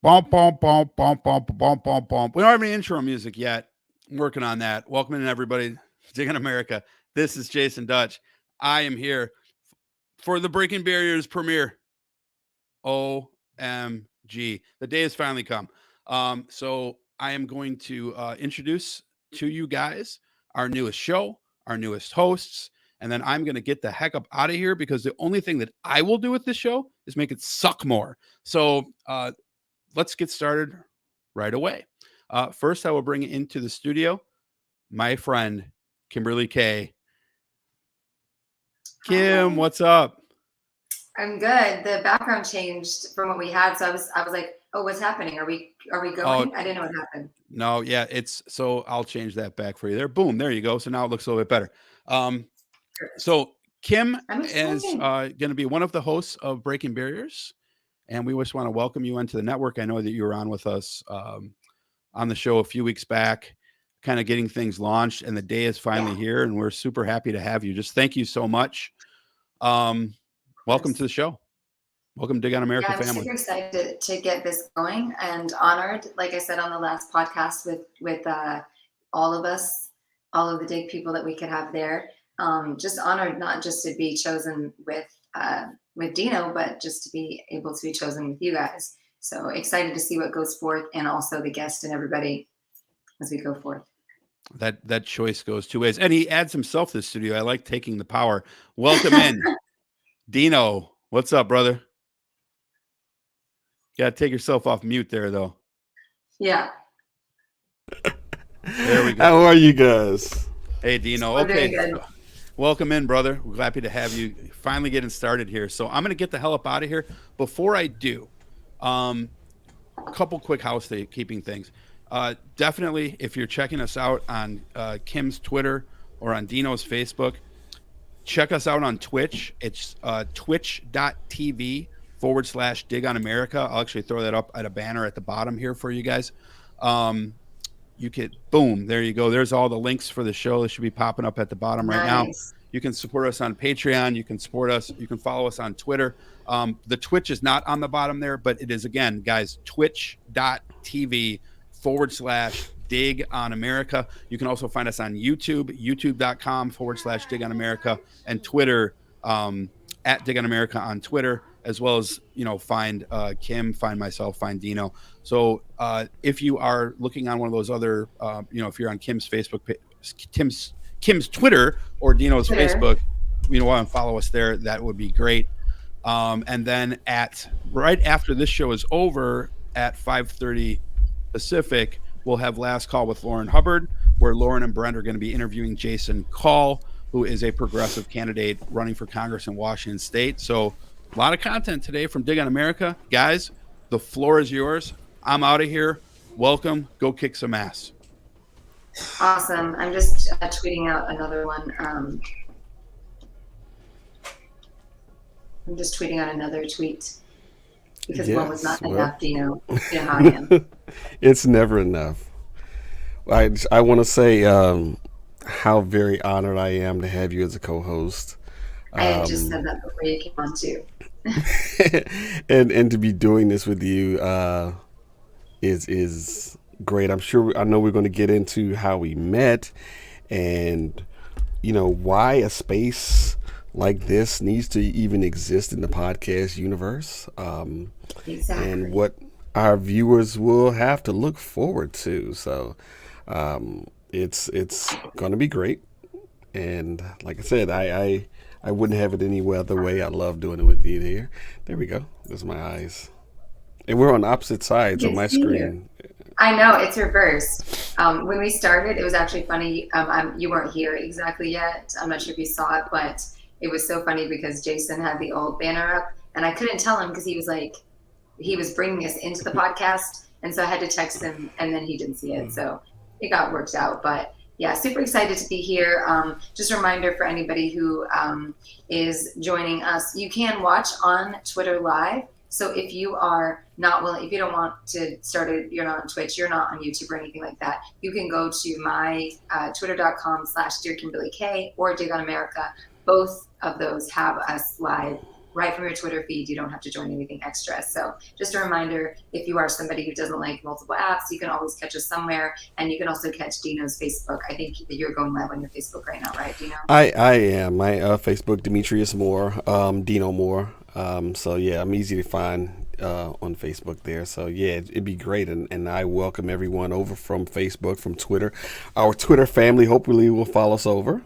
Bump, bump, bump, bump, bump, bump, bump, bump. We don't have any intro music yet. I'm working on that. Welcome in, everybody. Digging America. This is Jason Dutch. I am here for the Breaking Barriers premiere. OMG. The day has finally come. So I am going to introduce to you guys our newest show, our newest hosts, and then I'm going to get the heck up out of here because the only thing that I will do with this show is make it suck more. So let's get started right away. First, I will bring into the studio my friend, Kimberly K. Kim, Hi. what's up? I'm good. The background changed from what we had, so I was like, "Oh, what's happening? Are we Oh, going?" I didn't know what happened. no, yeah, it's so I'll change that back for you there. Boom, there you go. So now it looks a little bit better. Um, Perfect. so Kim I'm is excited. going to be one of the hosts of Breaking Barriers, and we just want to welcome you into the network. I know that you were on with us on the show a few weeks back, kind of getting things launched, and the day is finally Yeah, here, and we're super happy to have you. Just thank you so much. Um, of welcome to course. the show. Welcome, Dig on Yeah, America I'm family. super excited to get this going and honored, like I said on the last podcast, with all of us, all of the Dig people that we could have there. Just honored not just to be chosen with Dino, but just to be able to be chosen with you guys. So excited to see what goes forth, and also the guest and everybody as we go forth. That choice goes two ways, and he adds himself to the studio. I like taking the power. Welcome in, Dino. What's up, brother? You got to take yourself off mute there, though. Yeah, There we go. How are you guys? Hey, Dino. we're doing Okay, good. welcome in, brother. We're happy to have you finally getting started here. So I'm gonna get the hell up out of here. Before I do, um, a couple quick housekeeping things. Definitely, if you're checking us out on Kim's Twitter or on Dino's Facebook, check us out on Twitch. It's twitch.tv/ Dig on America. I'll actually throw that up at a banner at the bottom here for you guys. Um, you could boom, there you go. There's all the links for the show that should be popping up at the bottom right now. Nice. You can support us on Patreon. You can support us. You can follow us on Twitter. The Twitch is not on the bottom there, but it is again, guys, twitch.tv/ Dig on America. You can also find us on YouTube, youtube.com/ Dig on America, and Twitter at Dig on America on Twitter, as well as, find Kim, find myself, find Dino. So if you are looking on one of those other, if you're on Kim's Facebook, Kim's Twitter or Dino's Twitter. Facebook, want to follow us there, that would be great. And then at right after this show is over at 5:30 Pacific, we'll have Last Call with Lauren Hubbard, where Lauren and Brent are going to be interviewing Jason Call, who is a progressive candidate running for Congress in Washington State. So a lot of content today from Dig on America. Guys, the floor is yours. I'm out of here. Welcome. Go kick some ass. Awesome. I'm just tweeting out another one. I'm just tweeting out another tweet because one was Yes, not well, enough, Dino. You know how I am. it's never enough. I want to say how very honored I am to have you as a co-host, I had just um, said that before you came on too. and to be doing this with you is great. I know we're going to get into how we met, and why a space like this needs to even exist in the podcast universe, and Exactly. what our viewers will have to look forward to. So it's going to be great. And like I said, I wouldn't have it any other way. I love doing it with you there. There we go. There's my eyes, and we're on opposite sides You on can my see here. screen. I know it's reversed. When we started, it was actually funny. You weren't here exactly yet. I'm not sure if you saw it, but it was so funny because Jason had the old banner up, and I couldn't tell him because he was like, he was bringing us into the podcast, and so I had to text him, and then he didn't see it, so it got worked out. But yeah, super excited to be here. Just a reminder for anybody who is joining us, you can watch on Twitter Live. So if you are not willing, if you don't want to start it, you're not on Twitch, you're not on YouTube or anything like that, you can go to my twitter.com / Dear Kimberly K or Dig on America. Both of those have us live right from your Twitter feed. You don't have to join anything extra. So just a reminder, if you are somebody who doesn't like multiple apps, you can always catch us somewhere. And you can also catch Dino's Facebook. I think that you're going live on your Facebook right now, right, Dino? I am. My Facebook, Demetrius Moore, Dino Moore. So yeah, I'm easy to find on Facebook there. So yeah, it'd be great, and I welcome everyone over from Facebook, from Twitter. Our Twitter family hopefully will follow us over,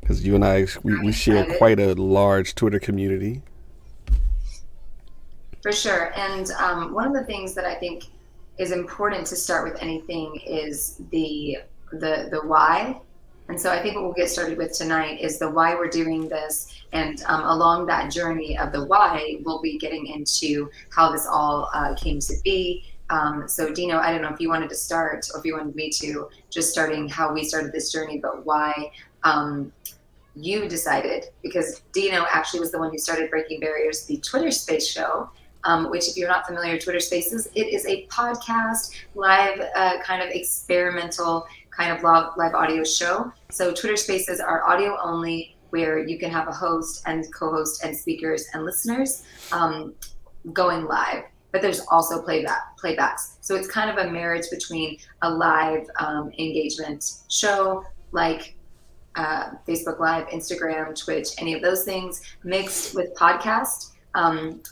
because you and we share quite a large Twitter community. For sure. And one of the things that I think is important to start with anything is the why. And so I think what we'll get started with tonight is the why we're doing this. And along that journey of the why, we'll be getting into how this all came to be. So Dino, I don't know if you wanted to start, or if you wanted me to, just starting how we started this journey, but why you decided, because Dino actually was the one who started Breaking Barriers, the Twitter Space show. Which, if you're not familiar, Twitter Spaces, it is a podcast, live kind of experimental kind of live audio show. So Twitter Spaces are audio only, where you can have a host and co-host and speakers and listeners going live. But there's also playbacks. So it's kind of a marriage between a live engagement show like Facebook Live, Instagram, Twitch, any of those things, mixed with podcast.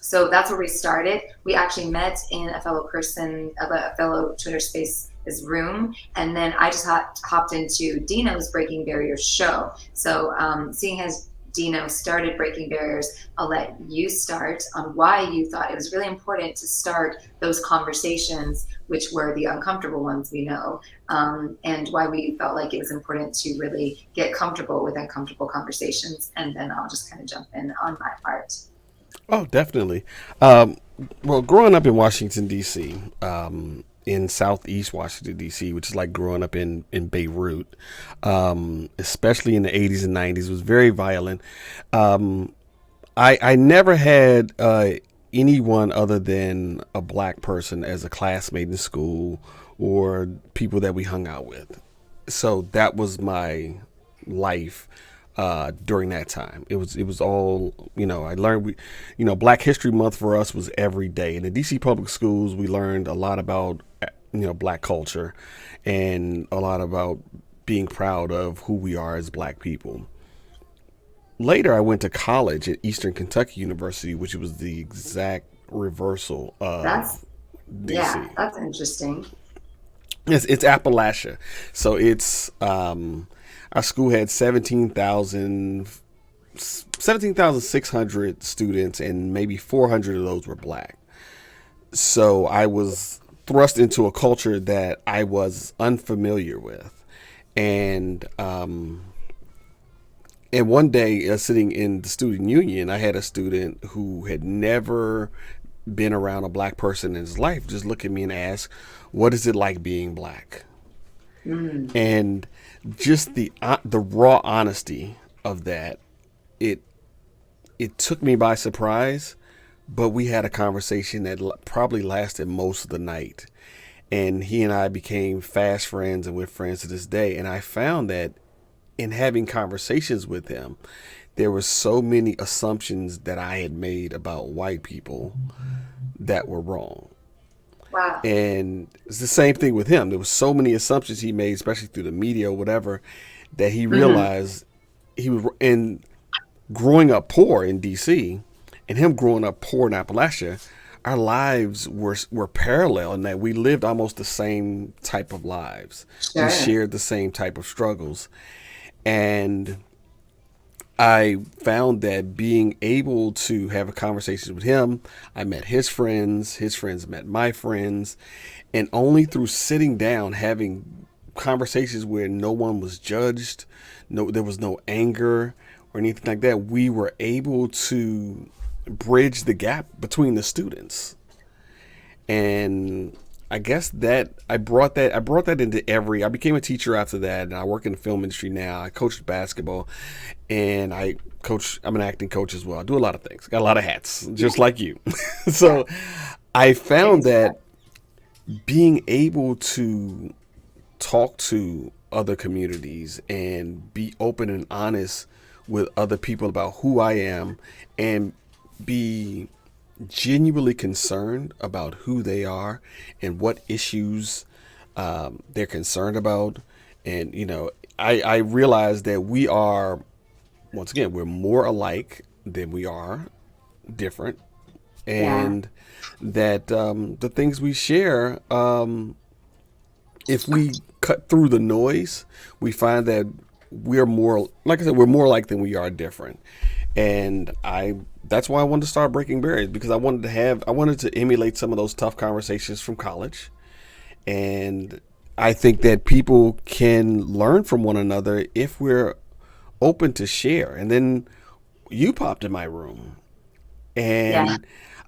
So that's where we started. We actually met in a fellow Twitter Space's room, and then I just hopped into Dino's Breaking Barriers show. So seeing as Dino started Breaking Barriers, I'll let you start on why you thought it was really important to start those conversations, which were the uncomfortable ones, we know, and why we felt like it was important to really get comfortable with uncomfortable conversations. And then I'll just kind of jump in on my part. Oh, definitely. Well, growing up in Washington, D.C., in Southeast Washington, D.C., which is like growing up in Beirut, especially in the 80s and 90s, was very violent. I never had anyone other than a black person as a classmate in school or people that we hung out with. So that was my life during that time. It was all, I learned, Black History Month for us was every day. In the DC public schools, we learned a lot about, Black culture and a lot about being proud of who we are as Black people. Later, I went to college at Eastern Kentucky University, which was the exact reversal of DC. Yeah, that's interesting. It's Appalachia. So it's, our school had 17,600 students, and maybe 400 of those were Black. So I was thrust into a culture that I was unfamiliar with. And one day, sitting in the student union, I had a student who had never been around a Black person in his life just look at me and ask, "What is it like being Black?" And just the raw honesty of that, it took me by surprise, but we had a conversation that probably lasted most of the night, and he and I became fast friends, and we're friends to this day. And I found that in having conversations with him, there were so many assumptions that I had made about white people that were wrong. Wow. And it's the same thing with him. There were so many assumptions he made, especially through the media or whatever, that he realized he was in growing up poor in DC and him growing up poor in Appalachia. Our lives were parallel in that we lived almost the same type of lives. Sure. We shared the same type of struggles. And I found that being able to have a conversation with him, I met his friends met my friends, and only through sitting down, having conversations where no one was judged, there was no anger or anything like that, we were able to bridge the gap between the students. And I guess that I brought that into I became a teacher after that, and I work in the film industry now. I coached basketball, and I'm an acting coach as well. I do a lot of things. Got a lot of hats, just like you. So I found that being able to talk to other communities and be open and honest with other people about who I am and be genuinely concerned about who they are and what issues they're concerned about. And, I realize that we are, once again, we're more alike than we are different. Yeah. And that the things we share, if we cut through the noise, we find that we're more, like I said, we're more alike than we are different. And that's why I wanted to start Breaking Barriers, because I wanted to emulate some of those tough conversations from college. And I think that people can learn from one another if we're open to share. And then you popped in my room, Yeah. and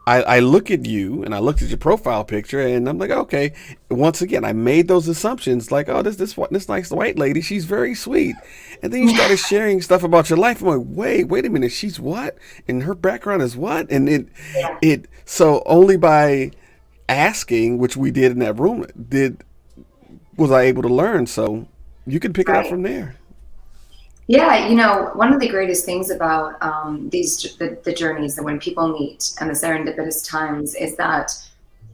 I look at you and I looked at your profile picture and I'm like, okay. Once again, I made those assumptions like, oh, this nice white lady, she's very sweet. And then you started sharing stuff about your life. I'm like, wait a minute, she's what? And her background is what? And Yeah. so only by asking, which we did in that room, was I able to learn. So you can pick it up Right. from there. Yeah, one of the greatest things about the journeys and when people meet and the serendipitous times is that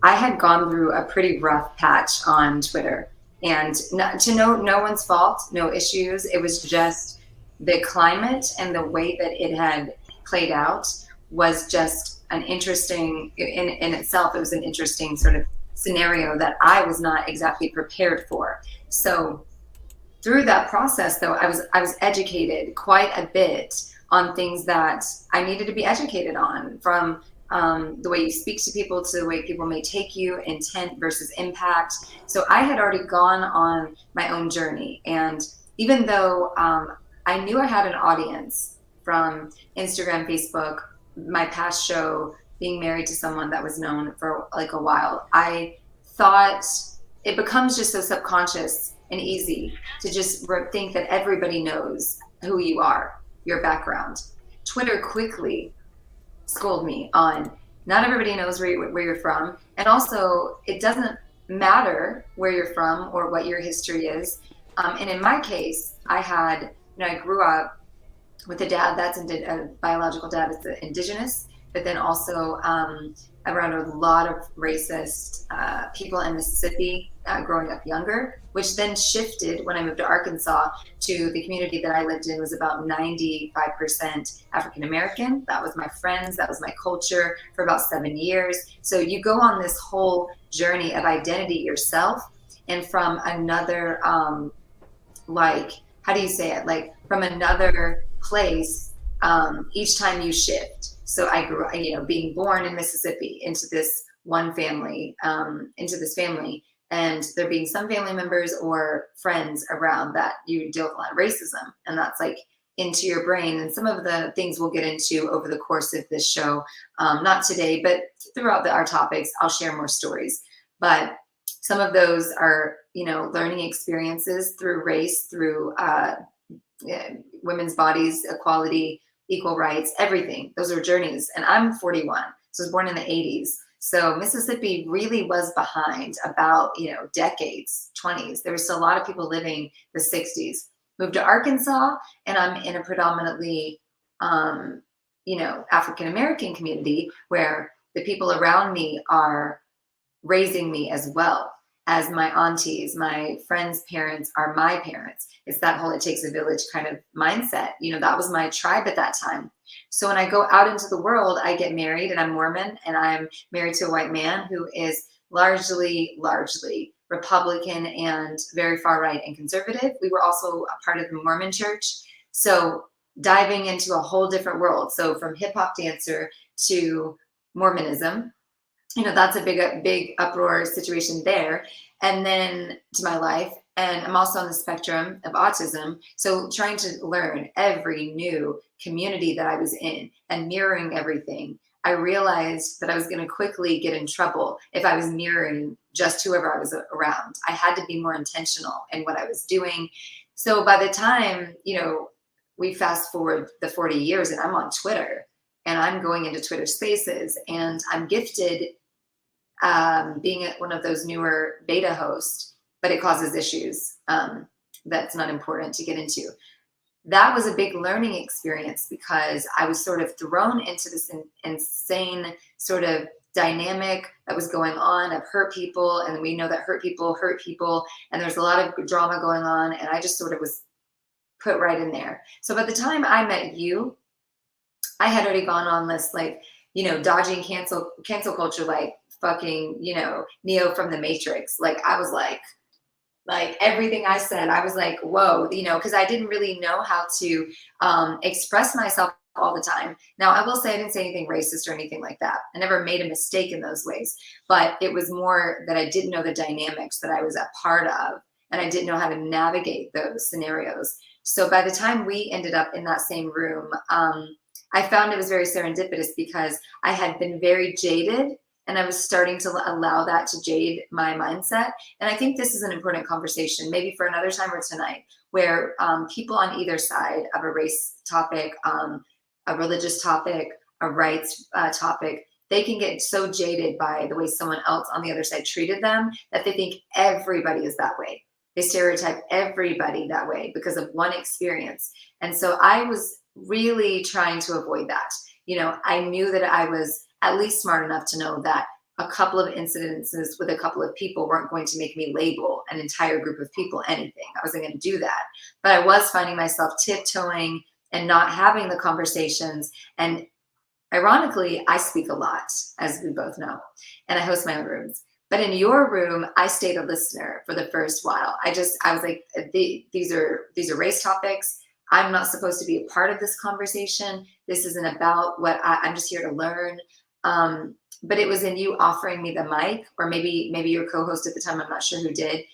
I had gone through a pretty rough patch on Twitter, and to no one's fault, no issues. It was just the climate and the way that it had played out was just an interesting in itself. It was an interesting sort of scenario that I was not exactly prepared for. So through that process, though, I was educated quite a bit on things that I needed to be educated on, from the way you speak to people to the way people may take you, intent versus impact. So I had already gone on my own journey, and even though I knew I had an audience from Instagram, Facebook, my past show, being married to someone that was known for like a while, I thought it becomes just so subconscious and easy to just think that everybody knows who you are, your background. Twitter quickly schooled me on not everybody knows where you're from. And also, it doesn't matter where you're from or what your history is. And in my case, I grew up with a dad that's a biological dad is indigenous, but then also around a lot of racist people in Mississippi growing up younger, which then shifted when I moved to Arkansas to the community that I lived in was about 95% African American. That was my friends, that was my culture for about 7 years. So you go on this whole journey of identity yourself, and from another like, how do you say it? Like from another place each time you shift. So I grew up, being born in Mississippi into this one family, and there being some family members or friends around that you deal with a lot of racism, and that's like into your brain. And some of the things we'll get into over the course of this show, not today, but throughout our topics, I'll share more stories. But some of those are, learning experiences through race, through women's bodies, equality, equal rights, everything. Those are journeys. And I'm 41, so I was born in the 80s. So Mississippi really was behind about, decades, 20s. There was still a lot of people living the 60s. Moved to Arkansas, and I'm in a predominantly, African American community where the people around me are raising me as well as my aunties, my friends' parents are my parents. It's that whole it takes a village kind of mindset. That was my tribe at that time. So when I go out into the world, I get married, and I'm Mormon, and I'm married to a white man who is largely Republican and very far right and conservative. We were also a part of the Mormon church. So diving into a whole different world. So from hip hop dancer to Mormonism, that's a big uproar situation there. And then to my life, and I'm also on the spectrum of autism. So trying to learn every new community that I was in and mirroring everything, I realized that I was going to quickly get in trouble if I was mirroring just whoever I was around. I had to be more intentional in what I was doing. So by the time, we fast forward the 40 years and I'm on Twitter and I'm going into Twitter spaces, and I'm gifted being one of those newer beta hosts, but it causes issues. That's not important to get into. that was a big learning experience because I was sort of thrown into this insane sort of dynamic that was going on of hurt people. And we know that hurt people, and there's a lot of drama going on. And I just sort of was put right in there. So by the time I met you, I had already gone on this, like, dodging cancel culture, like fucking, Neo from the Matrix. Like I was like everything I said, I was like, whoa, because I didn't really know how to express myself all the time. Now, I will say I didn't say anything racist or anything like that. I never made a mistake in those ways, but it was more that I didn't know the dynamics that I was a part of, and I didn't know how to navigate those scenarios. So by the time we ended up in that same room, I found it was very serendipitous because I had been very jaded, and I was starting to allow that to jade my mindset. And I think this is an important conversation, maybe for another time or tonight, where people on either side of a race topic, a religious topic, a rights topic, they can get so jaded by the way someone else on the other side treated them that they think everybody is that way. They stereotype everybody that way because of one experience. And so I was really trying to avoid that. I knew that I was at least smart enough to know that a couple of incidences with a couple of people weren't going to make me label an entire group of people anything. I wasn't going to do that. But I was finding myself tiptoeing and not having the conversations. And ironically, I speak a lot, as we both know, and I host my own rooms. But in your room, I stayed a listener for the first while. I was like, these are race topics. I'm not supposed to be a part of this conversation. This isn't about what I'm just here to learn. But it was in you offering me the mic, or maybe your co-host at the time, I'm not sure who did,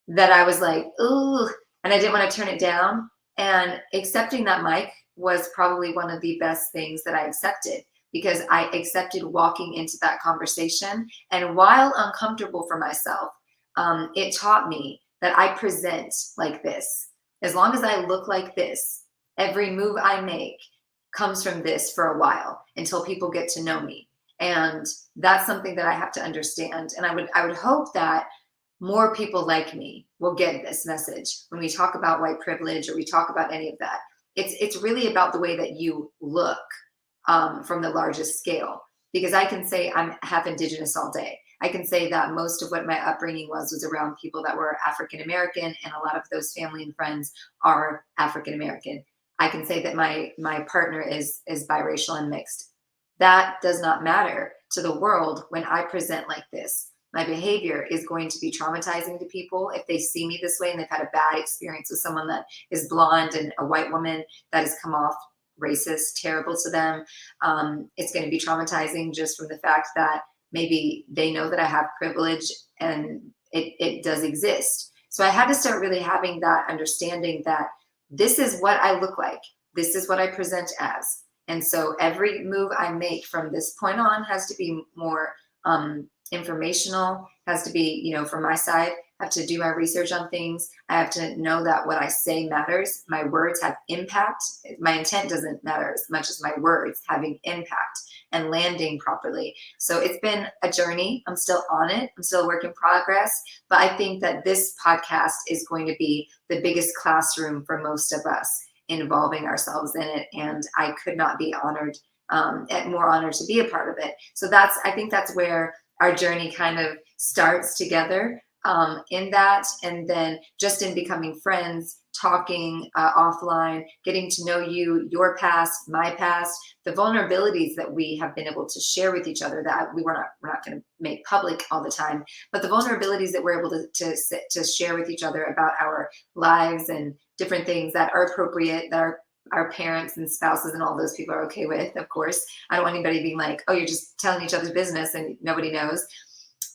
that I was like, ooh, and I didn't want to turn it down. And accepting that mic was probably one of the best things that I accepted, because I accepted walking into that conversation. And while uncomfortable for myself, it taught me that I present like this. As long as I look like this, every move I make comes from this for a while until people get to know me. And that's something that I have to understand. And I would hope that more people like me will get this message when we talk about white privilege or we talk about any of that. It's really about the way that you look from the largest scale. Because I can say I'm half Indigenous all day. I can say that most of what my upbringing was around people that were African American, and a lot of those family and friends are African American. I can say that my partner is biracial and mixed. That does not matter to the world when I present like this. My behavior is going to be traumatizing to people if they see me this way and they've had a bad experience with someone that is blonde and a white woman that has come off racist, terrible to them. It's going to be traumatizing just from the fact that maybe they know that I have privilege and it does exist. So I had to start really having that understanding that this is what I look like. This is what I present as. And so every move I make from this point on has to be more informational, has to be, from my side, I have to do my research on things. I have to know that what I say matters. My words have impact. My intent doesn't matter as much as my words having impact and landing properly. So it's been a journey. I'm still on it. I'm still a work in progress. But I think that this podcast is going to be the biggest classroom for most of us, involving ourselves in it. And I could not be more honored to be a part of it. So I think that's where our journey kind of starts together, in that, and then just in becoming friends, talking offline, getting to know you, your past, my past, the vulnerabilities that we have been able to share with each other that we're not going to make public all the time, but the vulnerabilities that we're able to share with each other about our lives and different things that are appropriate, that our parents and spouses and all those people are okay with, of course. I don't want anybody being like, oh, you're just telling each other's business and nobody knows.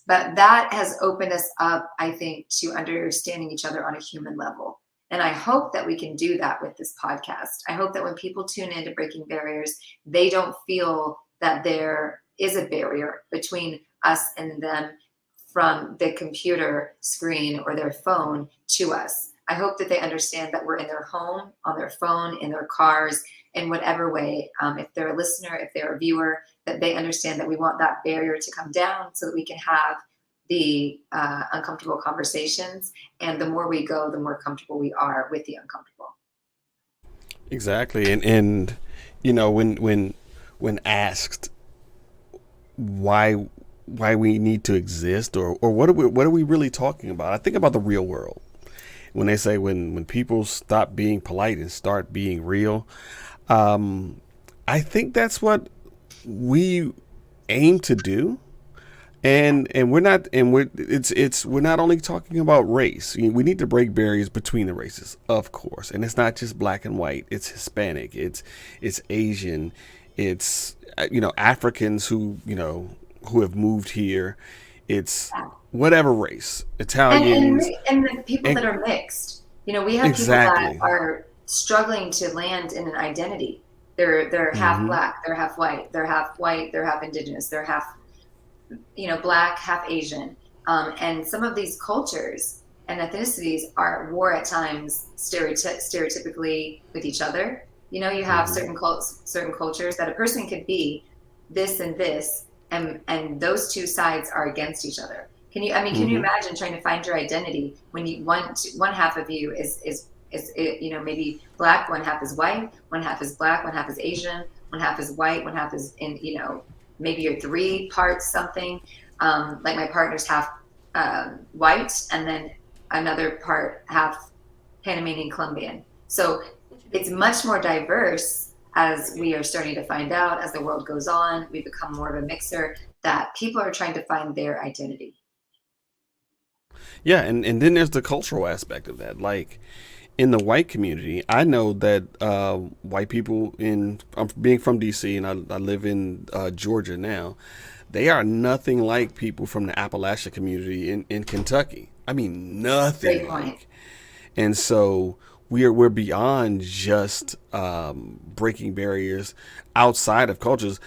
But that has opened us up, I think, to understanding each other on a human level. And I hope that we can do that with this podcast. I hope that when people tune into Breaking Barriers, they don't feel that there is a barrier between us and them from the computer screen or their phone to us. I hope that they understand that we're in their home, on their phone, in their cars, in whatever way. If they're a listener, if they're a viewer, that they understand that we want that barrier to come down so that we can have the uncomfortable conversations. And the more we go, the more comfortable we are with the uncomfortable. Exactly. And you know, when asked why we need to exist, or what are we really talking about? I think about the real world. When they say when people stop being polite and start being real, um, I think that's what we aim to do. And we're not, and we're not only talking about race. We need to break barriers between the races, of course, and it's not just black and white. It's Hispanic, it's Asian, it's Africans who who have moved here. It's whatever race, and Italians, and the people and that are mixed. We have people that exactly. are struggling to land in an identity. They're half Hmm. black, they're half white, they're half white, they're half indigenous, they're half black, half Asian. And some of these cultures and ethnicities are at war at times, stereotypically with each other. You have Hmm. certain cultures that a person could be this and this, and those two sides are against each other. Can you Hmm. imagine trying to find your identity when one half of you is maybe black, one half is white, one half is black, one half is Asian, one half is white, one half is in maybe you're three parts something. Like my partner's half white, and then another part half Panamanian Colombian. So it's much more diverse as we are starting to find out as the world goes on. We become more of a mixer that people are trying to find their identity. Yeah, and then there's the cultural aspect of that. Like in the white community, I know that white people I'm being from DC and I live in Georgia now. They are nothing like people from the Appalachia community in Kentucky. I mean, nothing Great point. like. And so we're beyond just breaking barriers outside of cultures.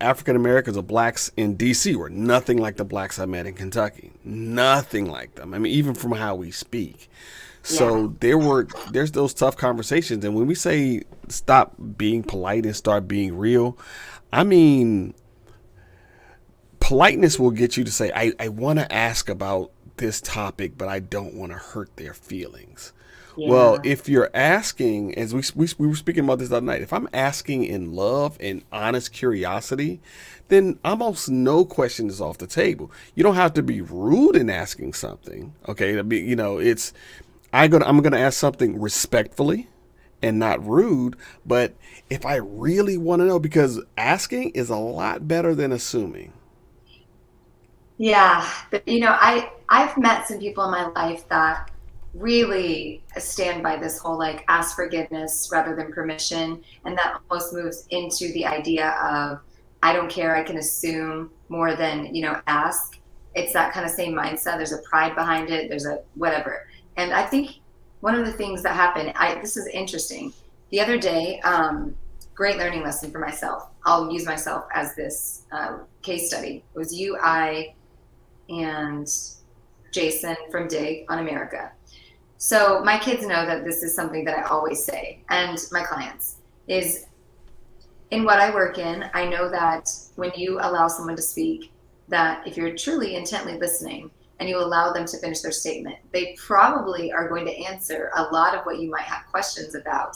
African Americans or blacks in D.C. were nothing like the blacks I met in Kentucky. Nothing like them. I mean, even from how we speak. Yeah. So there's those tough conversations, and when we say stop being polite and start being real, I mean politeness will get you to say, I want to ask about this topic, but I don't want to hurt their feelings. Well, Yeah. if you're asking, as we were speaking about this the other night, if I'm asking in love and honest curiosity, then almost no question is off the table. You don't have to be rude in asking something. Okay, it's I'm gonna ask something respectfully and not rude. But if I really want to know, because asking is a lot better than assuming. Yeah, but I've met some people in my life that really stand by this whole like ask forgiveness rather than permission, and that almost moves into the idea of I don't care, I can assume more than ask. It's that kind of same mindset. There's a pride behind it. There's a whatever, and I think one of the things that happened. This is interesting. The other day, great learning lesson for myself. I'll use myself as this case study. It was you, I and Jason from Dig on America. So my kids know that this is something that I always say, and my clients is in what I work in. I know that when you allow someone to speak, that if you're truly intently listening and you allow them to finish their statement, they probably are going to answer a lot of what you might have questions about,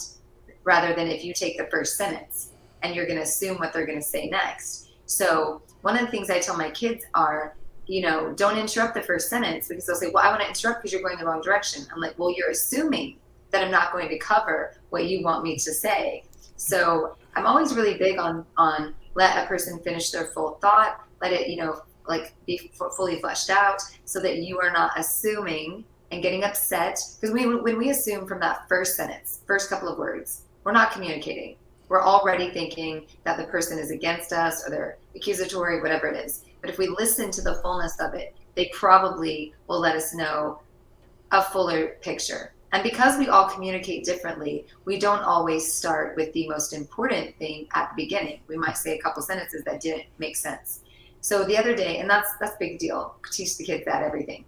rather than if you take the first sentence and you're going to assume what they're going to say next. So one of the things I tell my kids are, don't interrupt the first sentence, because they'll say, well, I want to interrupt because you're going the wrong direction. I'm like, well, you're assuming that I'm not going to cover what you want me to say. So I'm always really big on let a person finish their full thought, let it, like be fully fleshed out, so that you are not assuming and getting upset. Because when we assume from that first sentence, first couple of words, we're not communicating. We're already thinking that the person is against us or they're accusatory, whatever it is. But if we listen to the fullness of it, they probably will let us know a fuller picture. And because we all communicate differently, we don't always start with the most important thing at the beginning. We might say a couple sentences that didn't make sense. So the other day, and that's a big deal. Teach the kids that everything.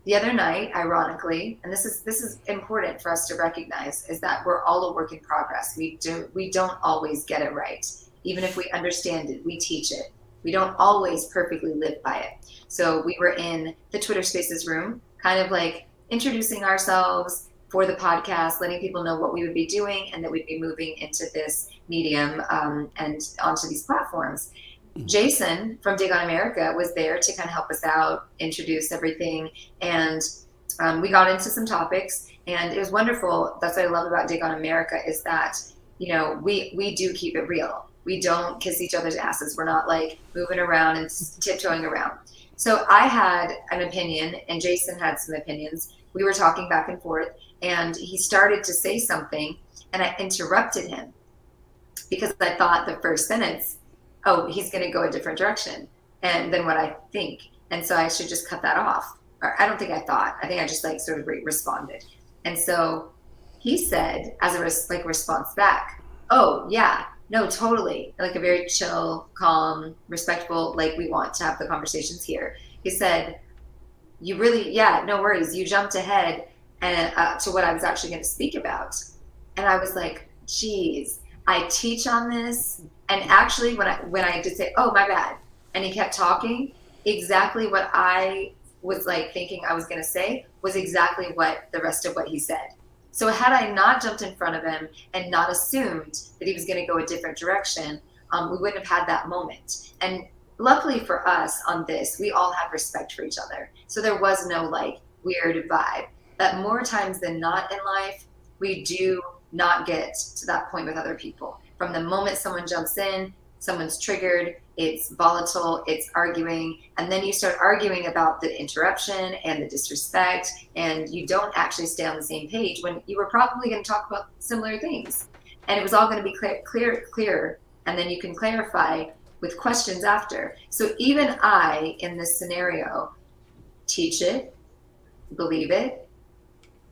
The other night, ironically, and this is important for us to recognize, is that we're all a work in progress. We don't always get it right. Even if we understand it, we teach it. We don't always perfectly live by it. So we were in the Twitter Spaces room, kind of like introducing ourselves, for the podcast, letting people know what we would be doing and that we'd be moving into this medium and onto these platforms. Jason from Dig on America was there to kind of help us out, introduce everything, and we got into some topics, and it was wonderful. That's what I love about Dig on America is that, you know, we do keep it real. We don't kiss each other's asses. We're not like moving around and tiptoeing around. So I had an opinion and Jason had some opinions. We were talking back and forth, and he started to say something and I interrupted him because I thought the first sentence, oh, he's going to go a different direction and than what I think. And so I should just cut that off. Or I don't think I thought. I think I just like sort of responded. And so he said, as a response back, oh, yeah, no, totally. Like a very chill, calm, respectful, like we want to have the conversations here. He said, you really, yeah, no worries. You jumped ahead and to what I was actually going to speak about. And I was like, geez, I teach on this. And actually when I did say, oh, my bad. And he kept talking, exactly what I was like thinking I was going to say was exactly what the rest of what he said. So had I not jumped in front of him and not assumed that he was going to go a different direction, we wouldn't have had that moment. And luckily for us on this, we all have respect for each other. So there was no like weird vibe. But more times than not in life, we do not get to that point with other people. From the moment someone jumps in, someone's triggered, it's volatile, it's arguing, and then you start arguing about the interruption and the disrespect, and you don't actually stay on the same page when you were probably going to talk about similar things. And it was all going to be clear, and then you can clarify with questions after. So even I, in this scenario, teach it, believe it,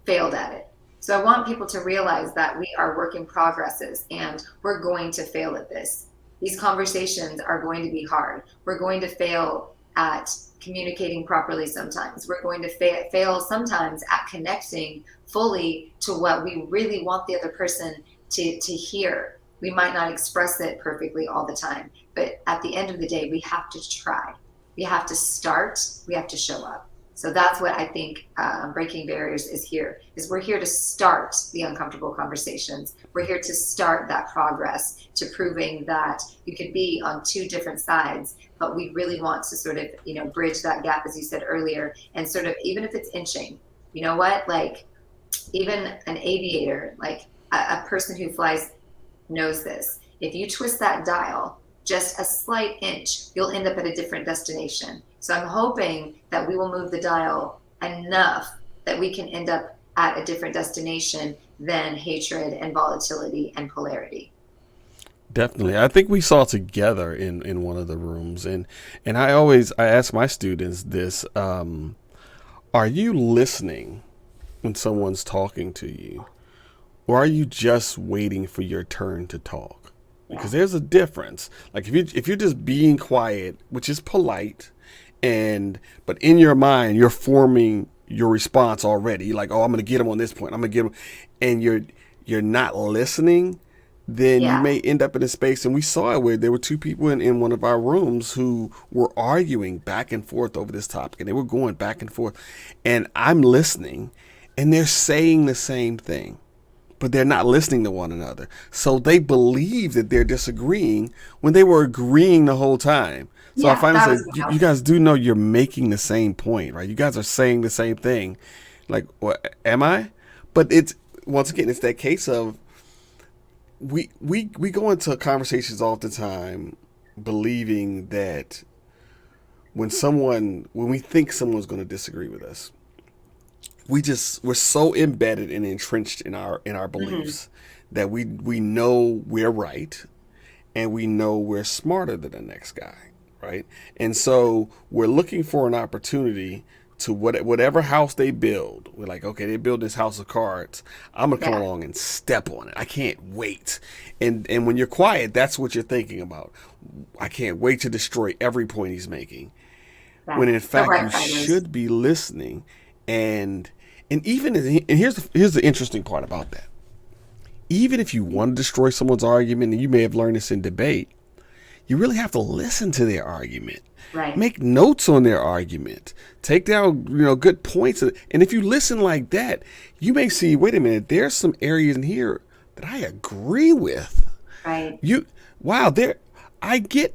failed at it. So I want people to realize that we are work in progresses and we're going to fail at this. These conversations are going to be hard. We're going to fail at communicating properly sometimes. We're going to fail sometimes at connecting fully to what we really want the other person to hear. We might not express it perfectly all the time, but at the end of the day, we have to try. We have to start. We have to show up. So that's what I think Breaking Barriers is here, is we're here to start the uncomfortable conversations. We're here to start that progress to proving that you could be on two different sides, but we really want to sort of, you know, bridge that gap, as you said earlier, and sort of, even if it's inching, you know what, like even an aviator, like a person who flies knows this. If you twist that dial just a slight inch, you'll end up at a different destination. So I'm hoping that we will move the dial enough that we can end up at a different destination than hatred and volatility and polarity. Definitely. I think we saw together in one of the rooms, and I ask my students this, are you listening when someone's talking to you, or are you just waiting for your turn to talk? Because there's a difference. Like if you're just being quiet, which is polite, but in your mind you're forming your response already, like, oh, I'm going to get him on this point, I'm going to get him, and you're not listening, then you may end up in a space. And we saw it where there were two people in one of our rooms who were arguing back and forth over this topic, and they were going back and forth, and I'm listening, and they're saying the same thing, but they're not listening to one another. So they believe that they're disagreeing when they were agreeing the whole time. So I finally said, you guys do know you're making the same point, right? You guys are saying the same thing. Like, what am I? But it's, once again, it's that case of we go into conversations all the time believing that when we think someone's going to disagree with us, we're so embedded and entrenched in our beliefs that we know we're right, and we know we're smarter than the next guy, right? And so we're looking for an opportunity to whatever house they build. We're like, okay, they build this house of cards, I'm gonna come along and step on it. I can't wait. And when you're quiet, that's what you're thinking about. I can't wait to destroy every point he's making. When in fact you should be listening. And here's the interesting part about that. Even if you want to destroy someone's argument, and you may have learned this in debate, you really have to listen to their argument. Right. Make notes on their argument. Take down, good points. And if you listen like that, you may see, wait a minute, there's some areas in here that I agree with. Right. Wow, I get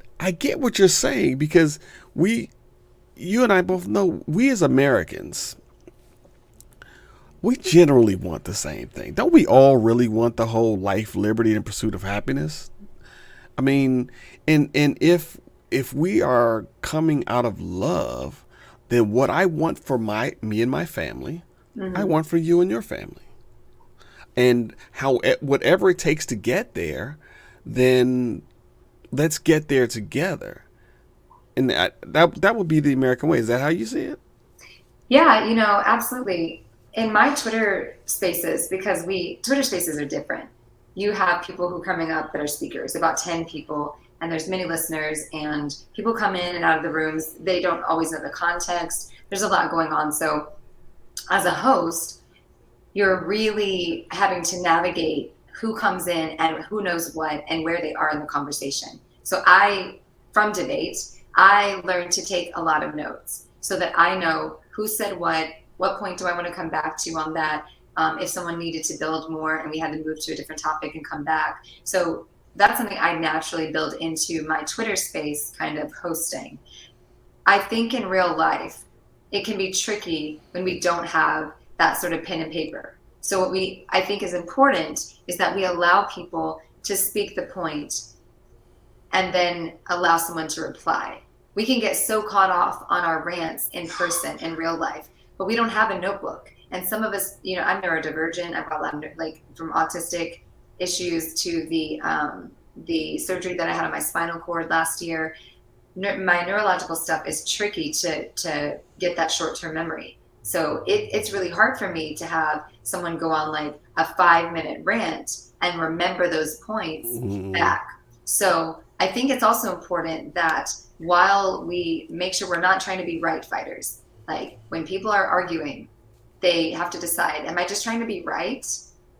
what you're saying, because you and I both know, we as Americans, we generally want the same thing. Don't we all really want the whole life, liberty, and pursuit of happiness? I mean, and if we are coming out of love, then what I want for me and my family, I want for you and your family. And whatever it takes to get there, then let's get there together. And that would be the American way. Is that how you see it? Yeah, absolutely. In my Twitter spaces, because Twitter spaces are different. You have people who are coming up that are speakers, about 10 people, and there's many listeners, and people come in and out of the rooms. They don't always know the context. There's a lot going on. So as a host, you're really having to navigate who comes in and who knows what and where they are in the conversation. So from debate, I learned to take a lot of notes so that I know who said what point do I want to come back to on that, if someone needed to build more and we had to move to a different topic and come back. So that's something I naturally build into my Twitter space kind of hosting. I think in real life, it can be tricky when we don't have that sort of pen and paper. So what I think is important is that we allow people to speak the point and then allow someone to reply. We can get so caught off on our rants in person, in real life, but we don't have a notebook. And some of us, I'm neurodivergent. I've got a lot of, from autistic issues to the surgery that I had on my spinal cord last year. My neurological stuff is tricky to get that short-term memory. So it's really hard for me to have someone go on like a 5-minute rant and remember those points back. So I think it's also important that while we make sure we're not trying to be right fighters, like when people are arguing, they have to decide, am I just trying to be right?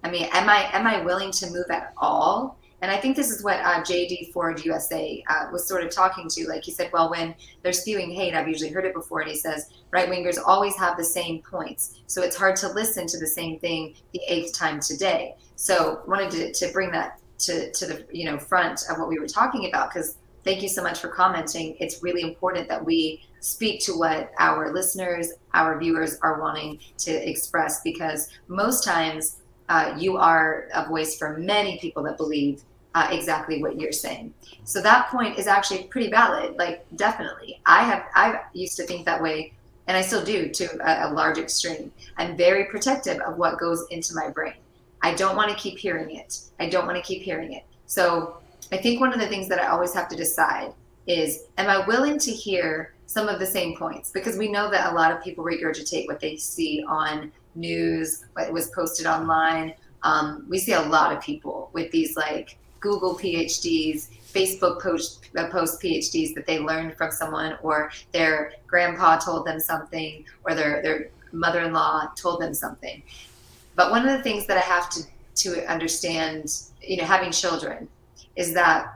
I mean, am I willing to move at all? And I think this is what JD Ford USA was sort of talking to. Like he said, well, when they're spewing hate, I've usually heard it before, and he says, right-wingers always have the same points. So it's hard to listen to the same thing the 8th time today. So wanted to bring that to the front of what we were talking about, because thank you so much for commenting. It's really important that we speak to what our listeners, our viewers are wanting to express, because most times you are a voice for many people that believe exactly what you're saying. So that point is actually pretty valid. Like, definitely. I used to think that way, and I still do to a large extreme. I'm very protective of what goes into my brain. I don't want to keep hearing it. So I think one of the things that I always have to decide is, am I willing to hear some of the same points? Because we know that a lot of people regurgitate what they see on news, what was posted online. We see a lot of people with these like Google PhDs, Facebook post PhDs that they learned from someone, or their grandpa told them something, or their mother-in-law told them something. But one of the things that I have to understand, having children, is that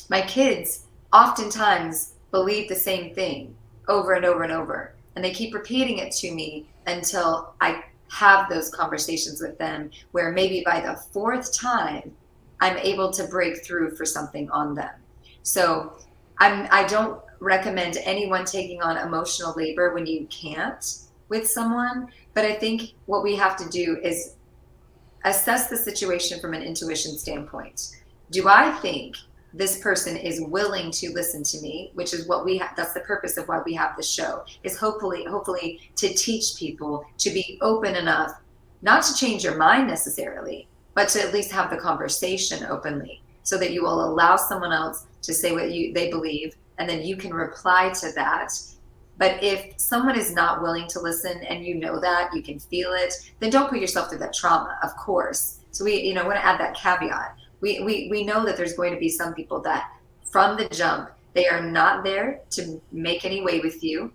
my kids oftentimes believe the same thing over and over and over. And they keep repeating it to me until I have those conversations with them, where maybe by the 4th time, I'm able to break through for something on them. So I don't recommend anyone taking on emotional labor when you can't with someone. But I think what we have to do is assess the situation from an intuition standpoint. Do I think this person is willing to listen to me, which is what we have. That's the purpose of why we have the show, is hopefully to teach people to be open enough, not to change your mind necessarily, but to at least have the conversation openly, so that you will allow someone else to say what they believe, and then you can reply to that. But if someone is not willing to listen, and you know that, you can feel it, then don't put yourself through that trauma, of course. So we want to add that caveat. We know that there's going to be some people that from the jump, they are not there to make any way with you.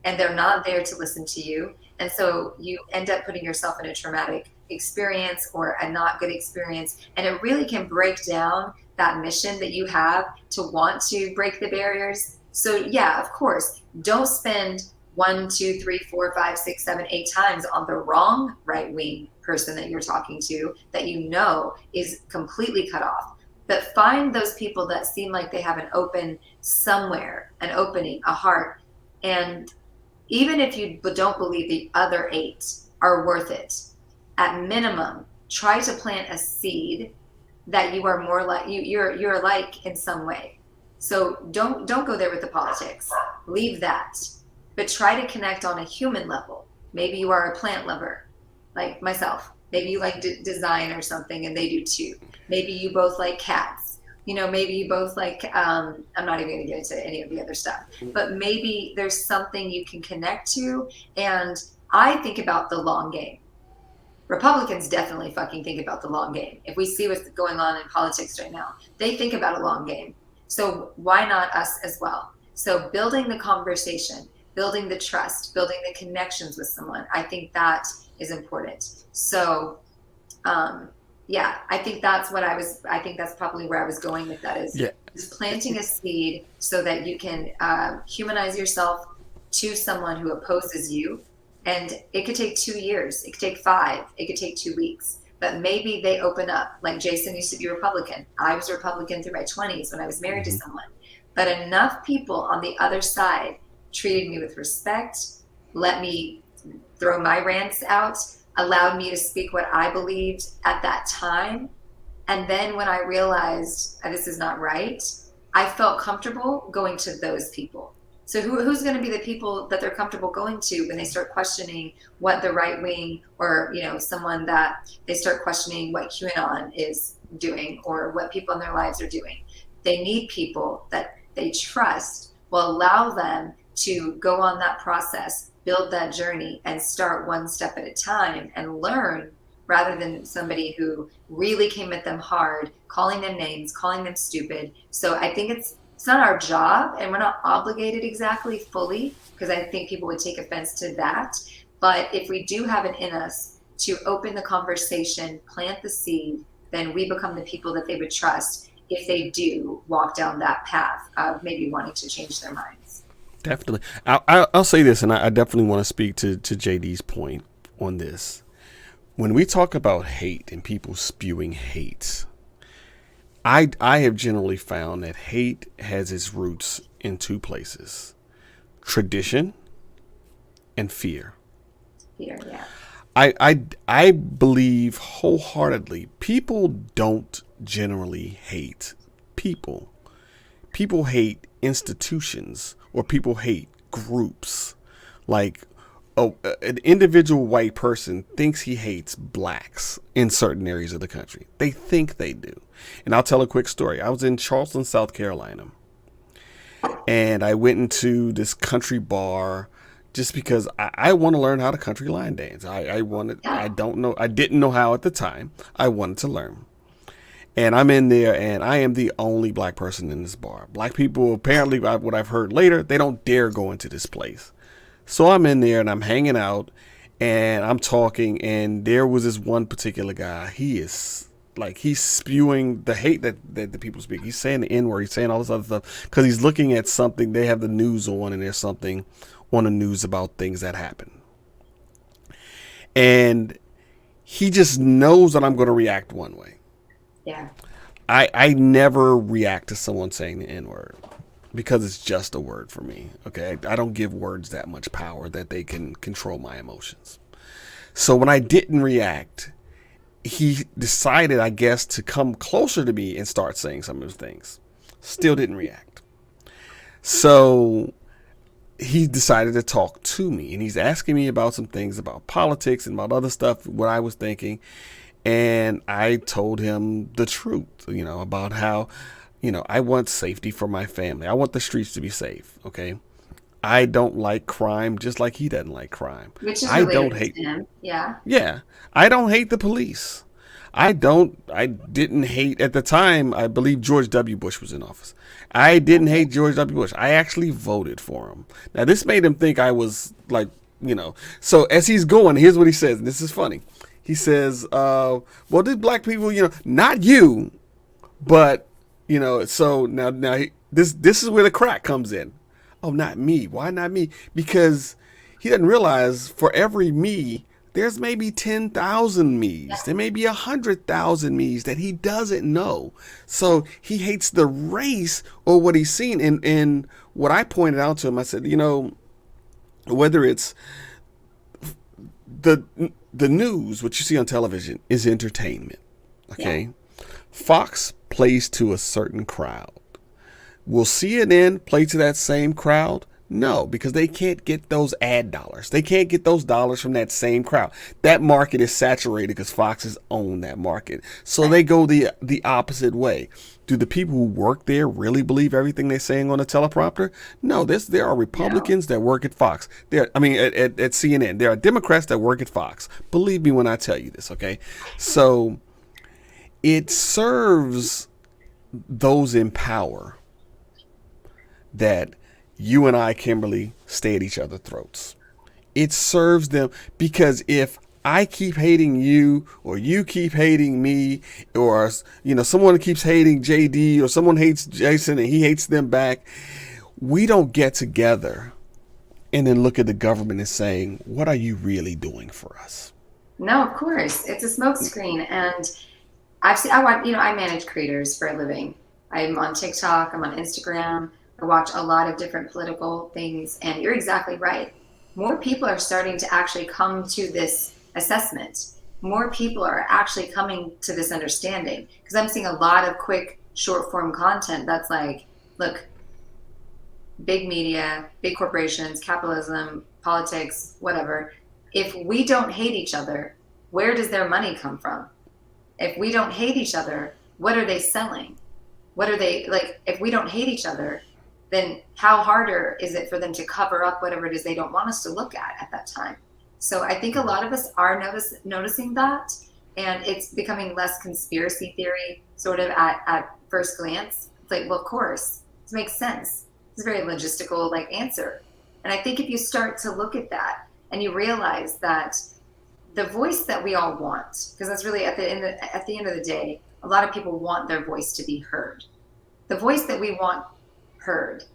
and they're not there to listen to you. And so you end up putting yourself in a traumatic experience or a not good experience. And it really can break down that mission that you have to want to break the barriers. So yeah, of course, don't spend 1, 2, 3, 4, 5, 6, 7, 8 times on the wrong right wing person that you're talking to that you know is completely cut off. But find those people that seem like they have an open somewhere, an opening, a heart. And even if you don't believe the other 8 are worth it, at minimum, try to plant a seed that you are more like you're like in some way. So don't go there with the politics. Leave that. But try to connect on a human level. Maybe you are a plant lover, like myself. Maybe you like design or something, and they do too. Maybe you both like cats. Maybe you both like, I'm not even going to get into any of the other stuff, but maybe there's something you can connect to. And I think about the long game. Republicans definitely fucking think about the long game. If we see what's going on in politics right now, they think about a long game. So why not us as well? So building the conversation, building the trust, building the connections with someone, I think that is important. So, yeah, I think that's probably where I was going with that is planting a seed so that you can humanize yourself to someone who opposes you. And it could take 2 years, it could take 5, it could take 2 weeks, but maybe they open up. Like Jason used to be Republican. I was Republican through my 20s when I was married to someone. But enough people on the other side treated me with respect, let me throw my rants out, allowed me to speak what I believed at that time. And then when I realized this is not right, I felt comfortable going to those people. So who's going to be the people that they're comfortable going to when they start questioning what the right wing or, someone that they start questioning what QAnon is doing or what people in their lives are doing? They need people that they trust will allow them to go on that process, build that journey, and start one step at a time and learn, rather than somebody who really came at them hard, calling them names, calling them stupid. So I think it's not our job, and we're not obligated exactly fully, because I think people would take offense to that. But if we do have it in us to open the conversation, plant the seed, then we become the people that they would trust if they do walk down that path of maybe wanting to change their minds. Definitely. I'll say this, and I definitely want to speak to JD's point on this. When we talk about hate and people spewing hate, I have generally found that hate has its roots in 2 places: tradition and fear. Fear, yeah. I believe wholeheartedly people don't generally hate people. People hate institutions, or people hate groups. Like an individual white person thinks he hates blacks in certain areas of the country. They think they do. And I'll tell a quick story. I was in Charleston, South Carolina, and I went into this country bar just because I want to learn how to country line dance. I didn't know how at the time. I wanted to learn. And I'm in there, and I am the only black person in this bar. Black people, apparently, what I've heard later, they don't dare go into this place. So I'm in there, and I'm hanging out, and I'm talking, and there was this one particular guy. He's spewing the hate that the people speak. He's saying the N-word. He's saying all this other stuff because he's looking at something. They have the news on, and there's something on the news about things that happen. And he just knows that I'm going to react one way. Yeah. I never react to someone saying the N-word because it's just a word for me. Okay. I don't give words that much power that they can control my emotions. So when I didn't react, he decided, I guess, to come closer to me and start saying some of those things. Still didn't react. So he decided to talk to me, and he's asking me about some things about politics and about other stuff, what I was thinking. And I told him the truth, about how, I want safety for my family. I want the streets to be safe. Okay. I don't like crime, just like he doesn't like crime. Which is I don't hate him. Yeah. Yeah. I don't hate the police. I didn't hate at the time. I believe George W. Bush was in office. I didn't hate George W. Bush. I actually voted for him. Now this made him think I was like, So as he's going, here's what he says. And this is funny. He says, "Well, these black people, not you, but So this is where the crack comes in. Oh, not me. Why not me? Because he doesn't realize for every me, there's maybe 10,000 me's. There may be 100,000 me's that he doesn't know. So he hates the race or what he's seen. And what I pointed out to him, I said, whether it's the news, what you see on television, is entertainment. Okay. Yeah. Fox plays to a certain crowd. Will CNN play to that same crowd? No, because they can't get those ad dollars. They can't get those dollars from that same crowd. That market is saturated because Fox has owned that market. So they go the opposite way. Do the people who work there really believe everything they're saying on a teleprompter? No, there are Republicans that work at Fox. At CNN. There are Democrats that work at Fox. Believe me when I tell you this, okay? So it serves those in power that you and I, Kimberly, stay at each other's throats. It serves them because if I keep hating you or you keep hating me or, someone keeps hating JD or someone hates Jason and he hates them back, we don't get together and then look at the government and saying, what are you really doing for us? No, of course. It's a smokescreen. And I manage creators for a living. I'm on TikTok, I'm on Instagram. I watch a lot of different political things, and you're exactly right. More people are starting to actually come to this assessment. More people are actually coming to this understanding because I'm seeing a lot of quick, short form content that's like, look, big media, big corporations, capitalism, politics, whatever. If we don't hate each other, where does their money come from? If we don't hate each other, what are they selling? What are they like? If we don't hate each other, then how harder is it for them to cover up whatever it is they don't want us to look at that time? So I think a lot of us are noticing that, and it's becoming less conspiracy theory sort of at first glance. It's like, well, of course, this makes sense. It's a very logistical answer. And I think if you start to look at that and you realize that the voice that we all want, because that's really at the end of the day, a lot of people want their voice to be heard. The voice that we want heard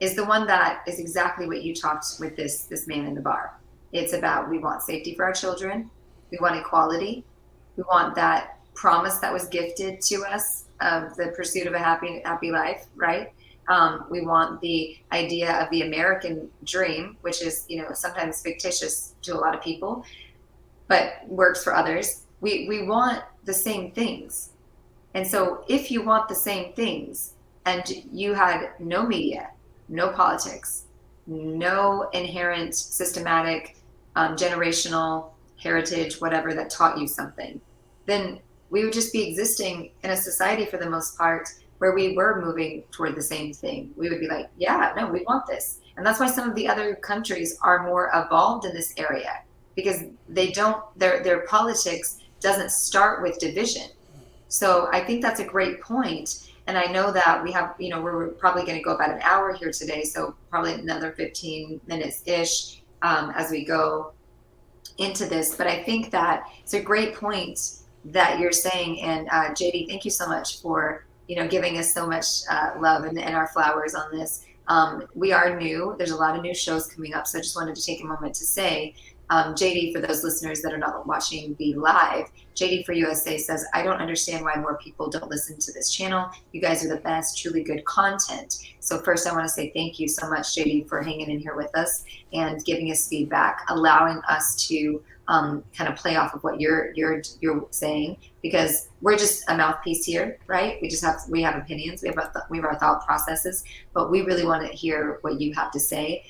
is the one that is exactly what you talked with this man in the bar. It's about, we want safety for our children. We want equality. We want that promise that was gifted to us of the pursuit of a happy life, right? We want the idea of the American dream, which is, sometimes fictitious to a lot of people, but works for others. We want the same things. And so if you want the same things, and you had no media, no politics, no inherent systematic, generational heritage, whatever, that taught you something, then we would just be existing in a society for the most part where we were moving toward the same thing. We would be like, yeah, no, we want this. And that's why some of the other countries are more evolved in this area, because their politics doesn't start with division. So I think that's a great point. And I know that we have, we're probably going to go about an hour here today, so probably another 15 minutes-ish as we go into this. But I think that it's a great point that you're saying. And JD, thank you so much for, giving us so much love and our flowers on this. We are new. There's a lot of new shows coming up. So I just wanted to take a moment to say, JD, for those listeners that are not watching the live, JD for USA says, I don't understand why more people don't listen to this channel. You guys are the best, truly good content. So first I want to say thank you so much, JD, for hanging in here with us and giving us feedback, allowing us to kind of play off of what you're saying, because we're just a mouthpiece here, right? We have opinions, we have our thought processes, but we really want to hear what you have to say.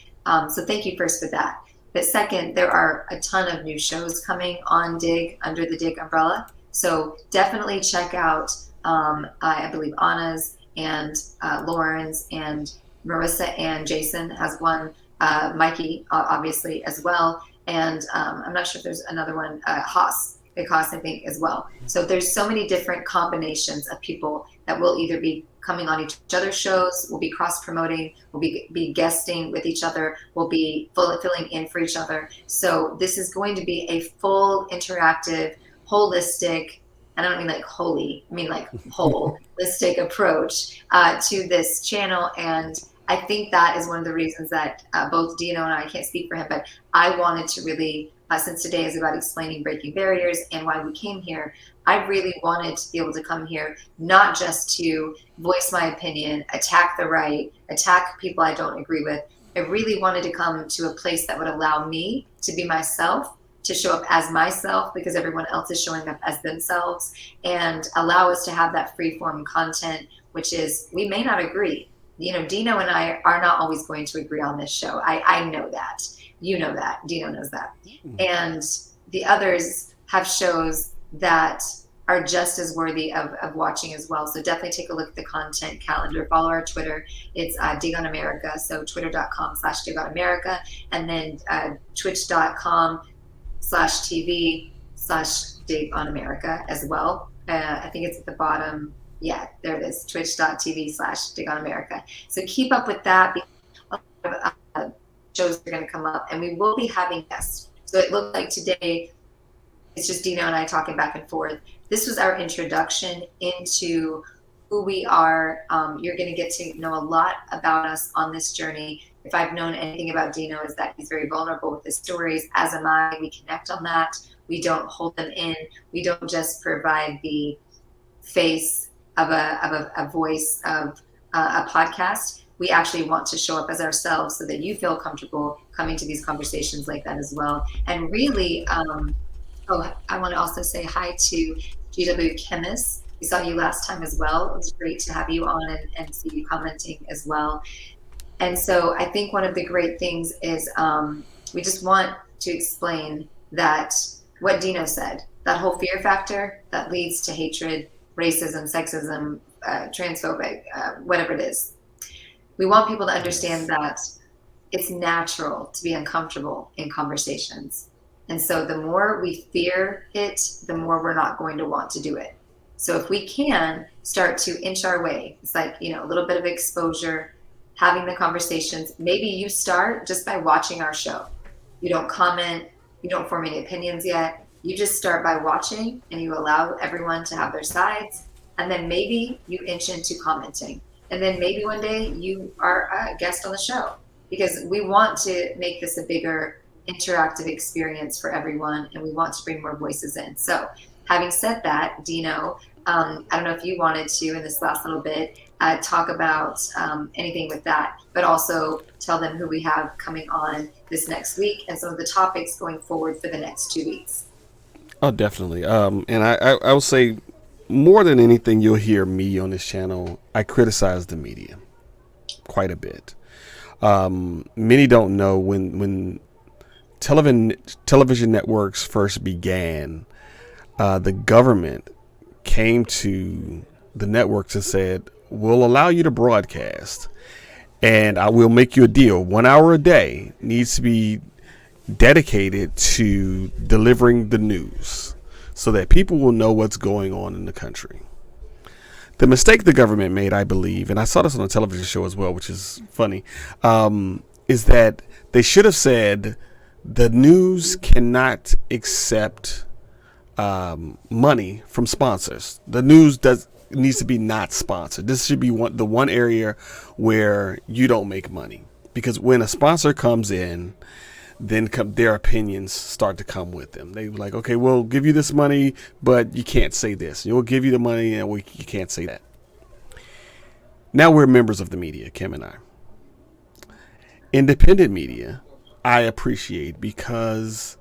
So thank you first for that. But second, there are a ton of new shows coming on Dig, under the Dig umbrella. So definitely check out, I believe Anna's and Lauren's and Marissa and Jason has one, Mikey obviously as well. And I'm not sure if there's another one, Haas. it costs, I think, as well. So there's so many different combinations of people that will either be coming on each other's shows, will be cross-promoting, will be guesting with each other, will be filling in for each other. So this is going to be a full, interactive, holistic, and I don't mean like holy, I mean like holistic approach to this channel. And I think that is one of the reasons that both Dino and I can't speak for him, but I wanted to really, since today is about explaining breaking barriers and why we came here, I really wanted to be able to come here, not just to voice my opinion, attack the right, attack people I don't agree with. I really wanted to come to a place that would allow me to be myself, to show up as myself because everyone else is showing up as themselves, and allow us to have that free form content, which is, we may not agree. You know, Dino and I are not always going to agree on this show. I know that. You know that. Dino knows that. And the others have shows that are just as worthy of watching as well. So definitely take a look at the content calendar. Follow our Twitter. It's Dig on America. So twitter.com/Dig on America, and then twitch.com/TV/Dig on America as well. I think it's at the bottom. Yeah, there it is. Twitch.tv/Dig on America. So keep up with that, because shows are going to come up, and we will be having guests. So it looked like today it's just Dino and I talking back and forth. This was our introduction into who we are. You're going to get to know a lot about us on this journey. If I've known anything about Dino, is that he's very vulnerable with his stories, as am I. We connect on that. We don't hold them in. We don't just provide the face of a voice of a podcast. We actually want to show up as ourselves so that you feel comfortable coming to these conversations like that as well. And really, I want to also say hi to GW Chemist. We saw you last time as well. It was great to have you on and see you commenting as well. And so I think one of the great things is we just want to explain that what Dino said, that whole fear factor that leads to hatred, racism, sexism, transphobic, whatever it is. We want people to understand that it's natural to be uncomfortable in conversations. And so the more we fear it, the more we're not going to want to do it. So if we can start to inch our way, it's like, you know, a little bit of exposure, having the conversations. Maybe you start just by watching our show. You don't comment, you don't form any opinions yet. You just start by watching, and you allow everyone to have their sides. And then maybe you inch into commenting. And then maybe one day you are a guest on the show, because we want to make this a bigger interactive experience for everyone, and we want to bring more voices in. So having said that, Dino, I don't know if you wanted to, in this last little bit, talk about anything with that, but also tell them who we have coming on this next week and some of the topics going forward for the next 2 weeks. Oh, definitely. And I will say, more than anything, you'll hear me on this channel, I criticize the media quite a bit. Many don't know when television networks first began, the government came to the networks and said, we'll allow you to broadcast, and I will make you a deal. 1 hour a day needs to be dedicated to delivering the news so that people will know what's going on in the country. The mistake the government made, I believe, and I saw this on a television show as well, which is funny, is that they should have said the news cannot accept money from sponsors. The news needs to be not sponsored. This should be the one area where you don't make money, because when a sponsor comes in, then their opinions start to come with them. They like, okay, we'll give you this money, but you can't say this. We'll give you the money, and you can't say that. Now we're members of the media, Kim and I. Independent media, I appreciate, because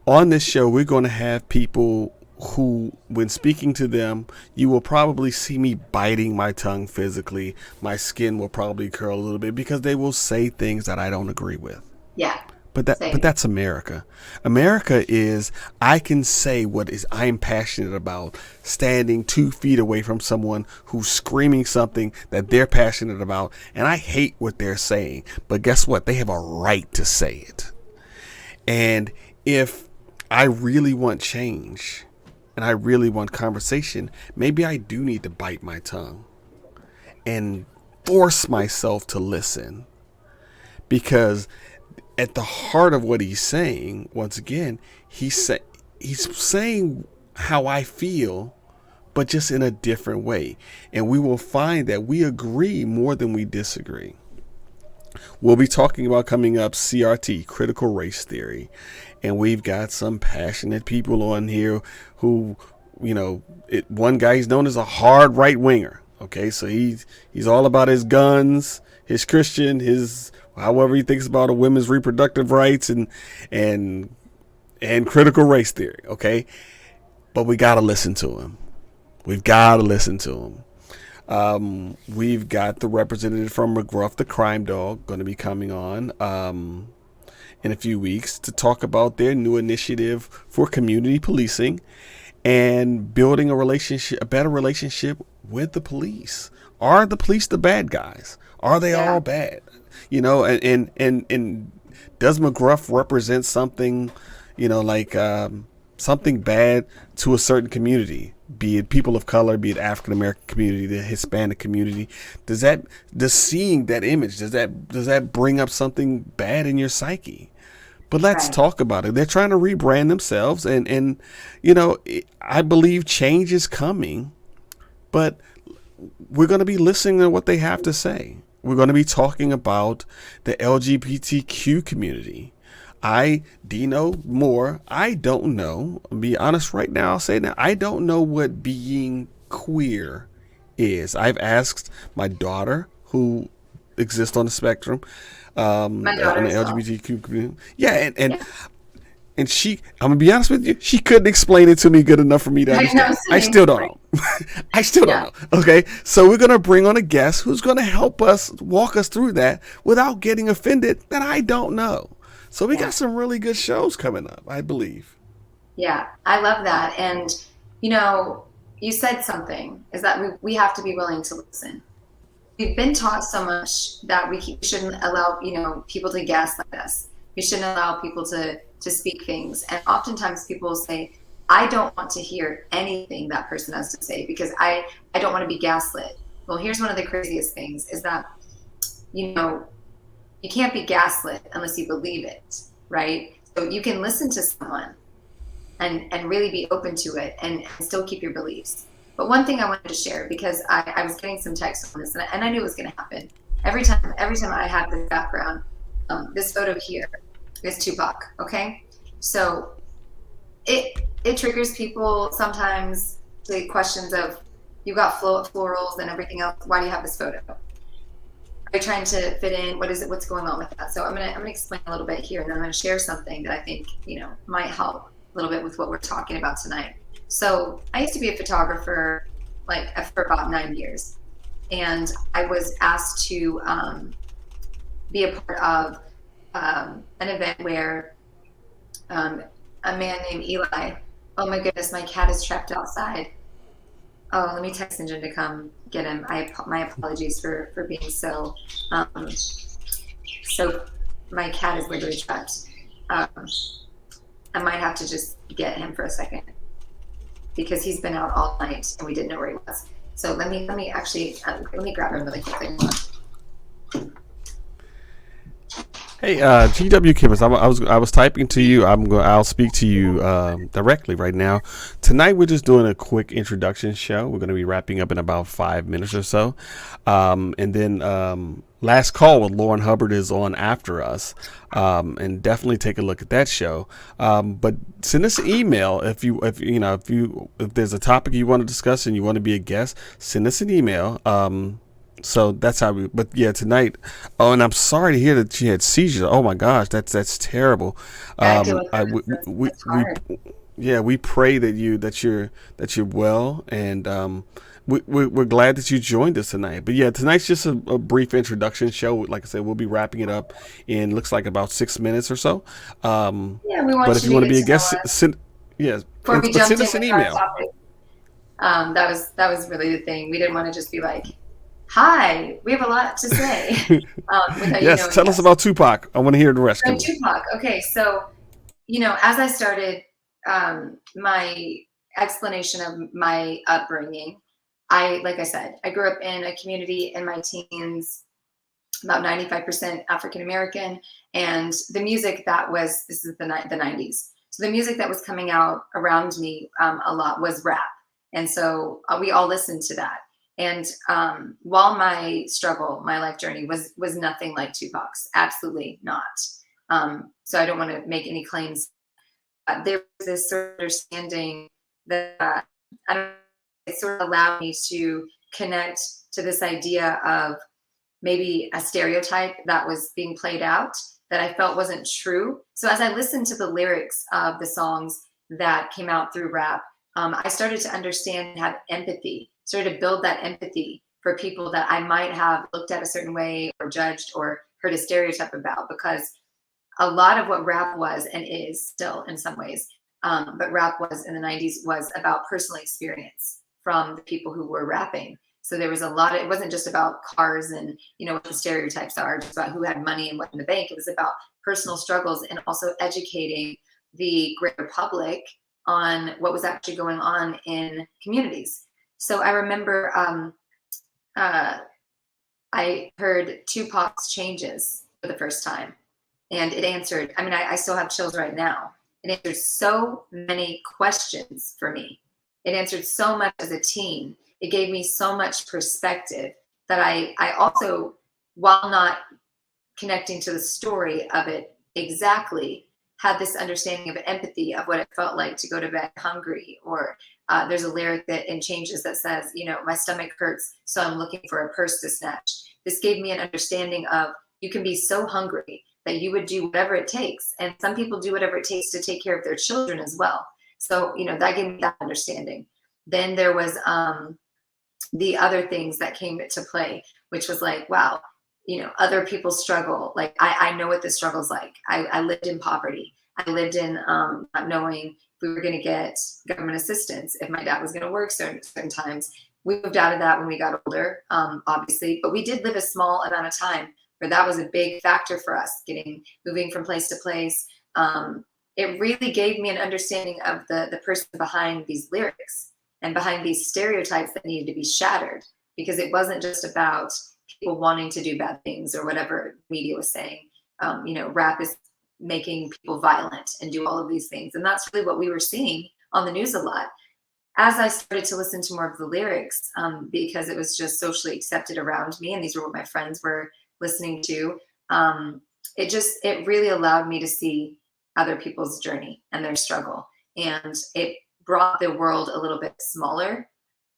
on this show, we're going to have people who, when speaking to them, you will probably see me biting my tongue physically. My skin will probably curl a little bit because they will say things that I don't agree with. Yeah. But that's America. America is, I can say what is I'm passionate about, standing 2 feet away from someone who's screaming something that they're passionate about, and I hate what they're saying. But guess what? They have a right to say it. And if I really want change, and I really want conversation, maybe I do need to bite my tongue and force myself to listen, because at the heart of what he's saying, once again, he's saying how I feel, but just in a different way. And we will find that we agree more than we disagree. We'll be talking about coming up CRT, critical race theory. And we've got some passionate people on here who, one guy is known as a hard right winger. Okay, so he's all about his guns, his Christian, his however he thinks about a women's reproductive rights and critical race theory. Okay, but we got to listen to him. We've got to listen to him. We've got the representative from McGruff, the crime dog, going to be coming on in a few weeks to talk about their new initiative for community policing and building a better relationship with the police. Are the police the bad guys? Are they all bad? And does McGruff represent something, something bad to a certain community, be it people of color, be it African American community, the Hispanic community? Does seeing that image, does that bring up something bad in your psyche? But let's talk about it. They're trying to rebrand themselves, and I believe change is coming, but we're going to be listening to what they have to say. We're going to be talking about the LGBTQ community. Dino Moore, I don't know. I'll be honest right now. I'll say that I don't know what being queer is. I've asked my daughter, who exists on the spectrum, on the LGBTQ community. Yeah, and she, I'm gonna be honest with you, she couldn't explain it to me good enough for me to understand. I still don't know. I still don't know. Okay, so we're gonna bring on a guest who's gonna help us walk us through that without getting offended that I don't know. So we got some really good shows coming up, I believe. Yeah, I love that. And, you said something, is that we have to be willing to listen. We've been taught so much that we shouldn't allow, people to gaslight us. We shouldn't allow people to speak things. And oftentimes people will say, I don't want to hear anything that person has to say because I don't want to be gaslit. Well, here's one of the craziest things is that, you can't be gaslit unless you believe it, right? So you can listen to someone and really be open to it and still keep your beliefs. But one thing I wanted to share, because I was getting some text on this and I knew it was going to happen. Every time I have this background, this photo here is Tupac, okay? So it triggers people sometimes to questions of, you got florals and everything else, why do you have this photo? Are you trying to fit in? What is it? What's going on with that? So I'm gonna explain a little bit here, and then I'm gonna share something that I think might help a little bit with what we're talking about tonight. So I used to be a photographer for about 9 years, and I was asked to be a part of an event where a man named Eli. Oh my goodness, my cat is trapped outside. Oh, let me text Ninja to come get him. My apologies for being so. So my cat is literally trapped. I might have to just get him for a second because he's been out all night and we didn't know where he was. So let me grab him really quickly. Hey, GW Kimmers, I was typing to you. I'll speak to you directly right now. Tonight we're just doing a quick introduction show. We're going to be wrapping up in about 5 minutes or so, and then Last Call with Lauren Hubbard is on after us, and definitely take a look at that show. But send us an email if there's a topic you want to discuss and you want to be a guest. Send us an email. So that's how but yeah, tonight. Oh, and I'm sorry to hear that she had seizures. Oh my gosh, that's terrible. We pray that you're well, and we're glad that you joined us tonight. But yeah, tonight's just a brief introduction show. Like I said, we'll be wrapping it up in looks like about 6 minutes or so. We want. But if you want to be a guest, send us an email. That was really the thing. We didn't want to just be like, hi, we have a lot to say. Yes, tell us about Tupac. I want to hear the rest. So Tupac. Okay, so as I started my explanation of my upbringing, like I said, I grew up in a community in my teens, about 95% African American, and the music that was, this is the 90s. So the music that was coming out around me a lot was rap. And so we all listened to that. And while my struggle, my life journey was nothing like Tupac's, absolutely not. So I don't want to make any claims. There was this sort of understanding that it sort of allowed me to connect to this idea of maybe a stereotype that was being played out that I felt wasn't true. So as I listened to the lyrics of the songs that came out through rap, I started to understand and have empathy, started to build that empathy for people that I might have looked at a certain way or judged or heard a stereotype about, because a lot of what rap was and is still in some ways, but rap was in the 90s was about personal experience from the people who were rapping. So there was a lot of, it wasn't just about cars and, you know, what the stereotypes are, just about who had money and what in the bank. It was about personal struggles and also educating the greater public on what was actually going on in communities. So I remember I heard Tupac's Changes for the first time, and it answered, I mean, I still have chills right now. It answered so many questions for me. It answered so much as a teen. It gave me so much perspective that I also, while not connecting to the story of it exactly, had this understanding of empathy of what it felt like to go to bed hungry. Or there's a lyric that in Changes that says, you know, my stomach hurts, so I'm looking for a purse to snatch. This gave me an understanding of you can be so hungry that you would do whatever it takes. And some people do whatever it takes to take care of their children as well. So, you know, that gave me that understanding. Then there was the other things that came to play, which was like, wow, you know, other people struggle. Like, I know what this struggle's like. I lived in poverty. I lived in not knowing if we were going to get government assistance, if my dad was going to work certain times. We moved out of that when we got older, obviously, but we did live a small amount of time where that was a big factor for us, moving from place to place. It really gave me an understanding of the person behind these lyrics and behind these stereotypes that needed to be shattered, because it wasn't just about people wanting to do bad things or whatever media was saying. You know, rap is making people violent and do all of these things. And that's really what we were seeing on the news a lot. As I started to listen to more of the lyrics, because it was just socially accepted around me, and these were what my friends were listening to, it really allowed me to see other people's journey and their struggle. And it brought the world a little bit smaller,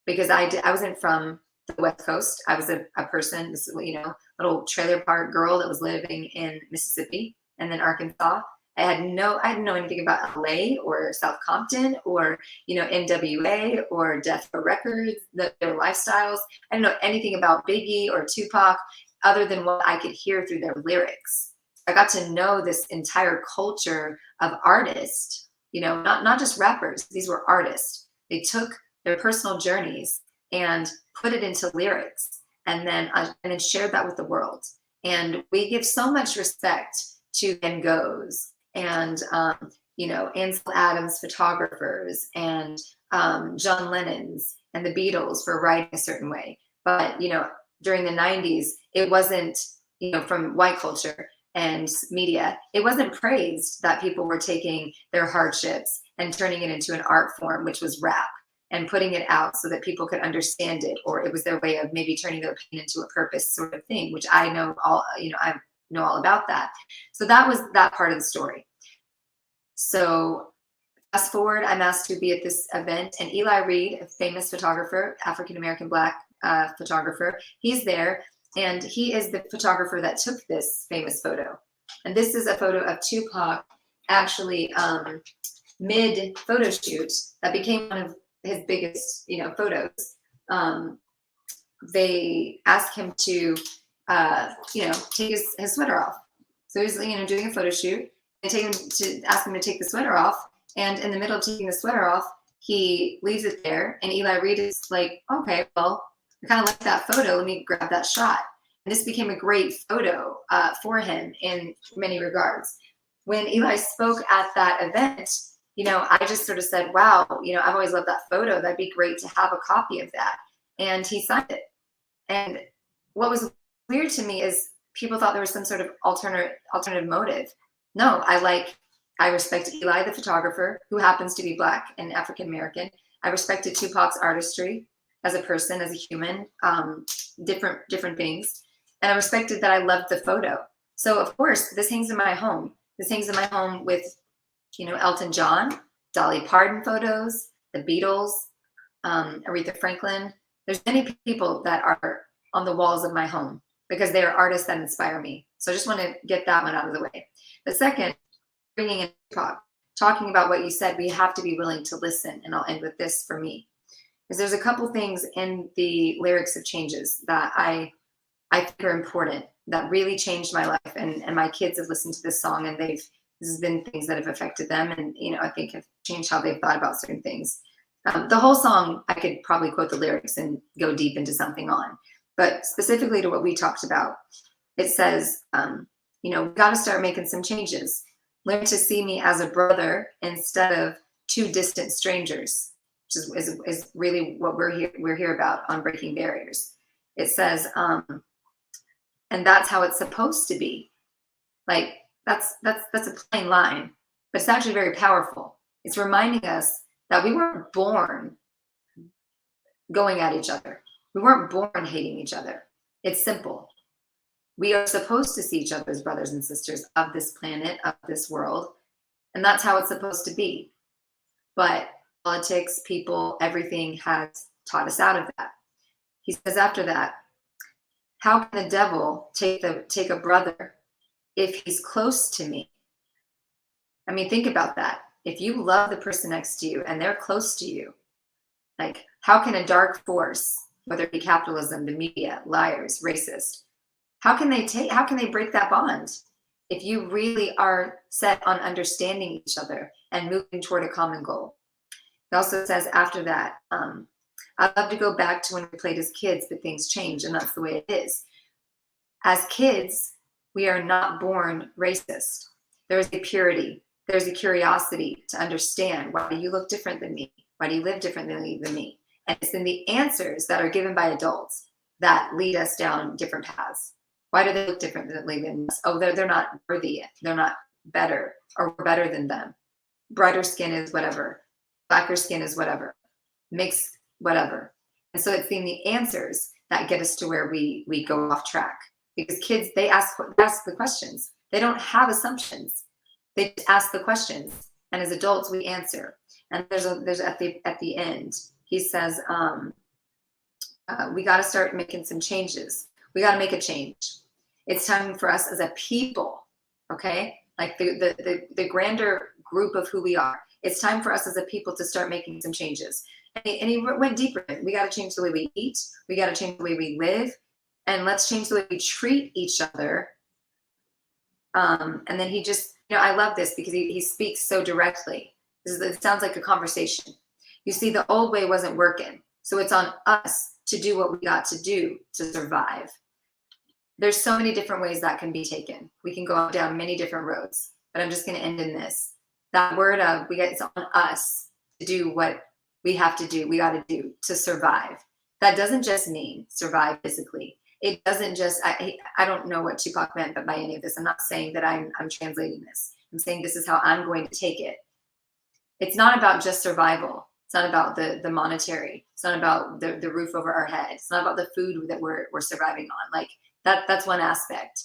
because I wasn't from the West Coast. I was a person, this, you know, little trailer park girl that was living in Mississippi and then Arkansas. I didn't know anything about LA or South Compton or, you know, NWA or Death Row Records, their lifestyles. I didn't know anything about Biggie or Tupac other than what I could hear through their lyrics. I got to know this entire culture of artists, you know, not just rappers. These were artists. They took their personal journeys and put it into lyrics, and then shared that with the world. And we give so much respect to Van Goghs and you know, Ansel Adams photographers and John Lennon's and the Beatles for writing a certain way. But you know, during the 90s, it wasn't, you know, from white culture and media, it wasn't praised that people were taking their hardships and turning it into an art form, which was rap, and putting it out so that people could understand it, or it was their way of maybe turning their pain into a purpose sort of thing, which I know all, you know, I know all about that. So that was that part of the story. So fast forward, I'm asked to be at this event, and Eli Reed, a famous photographer, African-American Black photographer, he's there, and he is the photographer that took this famous photo. And this is a photo of Tupac actually mid photo shoot that became one of his biggest, you know, photos. They asked him to, you know, take his sweater off. So he's, you know, doing a photo shoot, and ask him to take the sweater off. And in the middle of taking the sweater off, he leaves it there. And Eli Reed is like, okay, well, I kind of like that photo. Let me grab that shot. And this became a great photo for him in many regards. When Eli spoke at that event, I just sort of said, wow, I've always loved that photo. That'd be great to have a copy of that. And he signed it. And what was weird to me is people thought there was some sort of alternative motive. No, I respect Eli, the photographer, who happens to be Black and African American. I respected Tupac's artistry as a person, as a human, different things. And I respected that I loved the photo. So of course, this hangs in my home. This hangs in my home with, Elton John, Dolly Parton photos, the Beatles, Aretha Franklin. There's many people that are on the walls of my home because they are artists that inspire me. So I just want to get that one out of the way. The second, bringing in Tupac, talking about what you said, we have to be willing to listen. And I'll end with this for me, because there's a couple things in the lyrics of Changes that I think are important, that really changed my life. And my kids have listened to this song, and this has been things that have affected them, and I think have changed how they've thought about certain things. The whole song, I could probably quote the lyrics and go deep into something on, but specifically to what we talked about, it says, we got to start making some changes. Learn to see me as a brother instead of two distant strangers, which is really what we're here about on Breaking Barriers. It says, and that's how it's supposed to be. Like that's a plain line, but it's actually very powerful. It's reminding us that we weren't born going at each other. We weren't born hating each other. It's simple. We are supposed to see each other as brothers and sisters of this planet, of this world, and that's how it's supposed to be. But politics, people, everything has taught us out of that. He says after that, how can the devil take a brother if he's close to me? I mean, think about that. If you love the person next to you and they're close to you, like how can a dark force, whether it be capitalism, the media, liars, racist, how can they break that bond if you really are set on understanding each other and moving toward a common goal? He also says after that, I'd love to go back to when we played as kids, but things change, and that's the way it is. As kids, we are not born racist. There is a purity. There's a curiosity to understand, why do you look different than me? Why do you live differently than me? And it's in the answers that are given by adults that lead us down different paths. Why do they look differently than us? Oh, they're not worthy. They're not better, or we're better than them. Brighter skin is whatever. Blacker skin is whatever. Mixed whatever. And so it's in the answers that get us to where we go off track. Because kids, they ask the questions. They don't have assumptions. They just ask the questions. And as adults, we answer. And there's at the end, he says, we got to start making some changes. We got to make a change. It's time for us as a people, okay? Like the grander group of who we are. It's time for us as a people to start making some changes. And he went deeper. We got to change the way we eat. We got to change the way we live. And let's change the way we treat each other. And then he just, I love this because he speaks so directly. It sounds like a conversation. You see, the old way wasn't working. So it's on us to do what we got to do to survive. There's so many different ways that can be taken. We can go down many different roads, but I'm just going to end in this. That word of it's on us to do what we have to do, we got to do to survive. That doesn't just mean survive physically. It doesn't just, I don't know what Tupac meant by any of this. I'm not saying that I'm translating this. I'm saying this is how I'm going to take it. It's not about just survival. It's not about the monetary. It's not about the roof over our head. It's not about the food that we're surviving on. Like that's one aspect.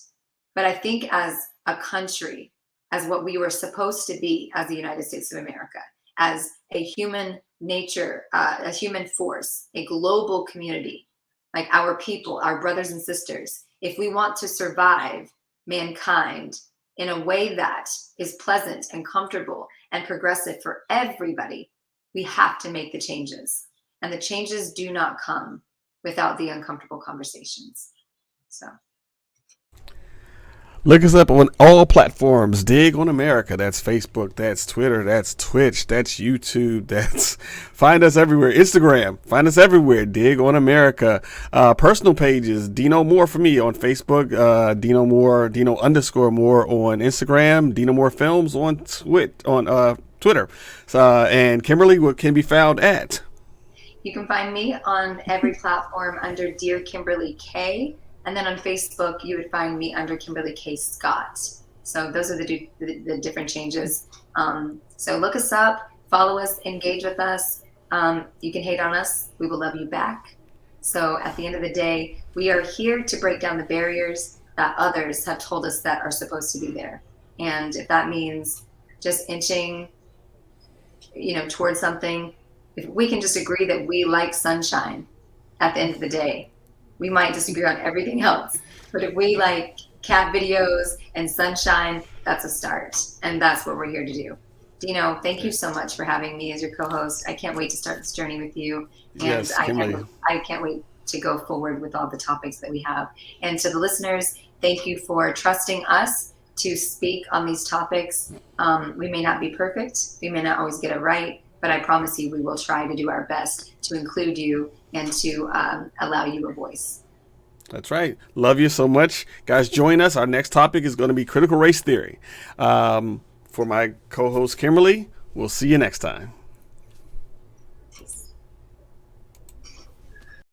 But I think as a country, as what we were supposed to be as the United States of America, as a human nature, a human force, a global community, like our people, our brothers and sisters, if we want to survive mankind in a way that is pleasant and comfortable and progressive for everybody, we have to make the changes. And the changes do not come without the uncomfortable conversations. So. Look us up on all platforms. Dig on America. That's Facebook. That's Twitter. That's Twitch. That's YouTube. Find us everywhere. Instagram. Find us everywhere. Dig on America. Personal pages. Dino Moore for me on Facebook. Dino_Moore on Instagram. Dino Moore Films on Twitter. And Kimberly, what can be found at? You can find me on every platform under Dear Kimberly K. And then on Facebook, you would find me under Kimberly K. Scott. So those are the different changes. So look us up, follow us, engage with us. You can hate on us. We will love you back. So at the end of the day, we are here to break down the barriers that others have told us that are supposed to be there. And if that means just inching, towards something, if we can just agree that we like sunshine at the end of the day, we might disagree on everything else. But if we like cat videos and sunshine, that's a start. And that's what we're here to do. Dino, thank you so much for having me as your co-host. I can't wait to start this journey with you. And Yes, I Kimberly. can't wait to go forward with all the topics that we have. And to the listeners, thank you for trusting us to speak on these topics. We may not be perfect. We may not always get it right, but I promise you we will try to do our best to include you and to allow you a voice. That's right. Love you so much. Guys, join us. Our next topic is going to be critical race theory. For my co-host, Kimberly, we'll see you next time.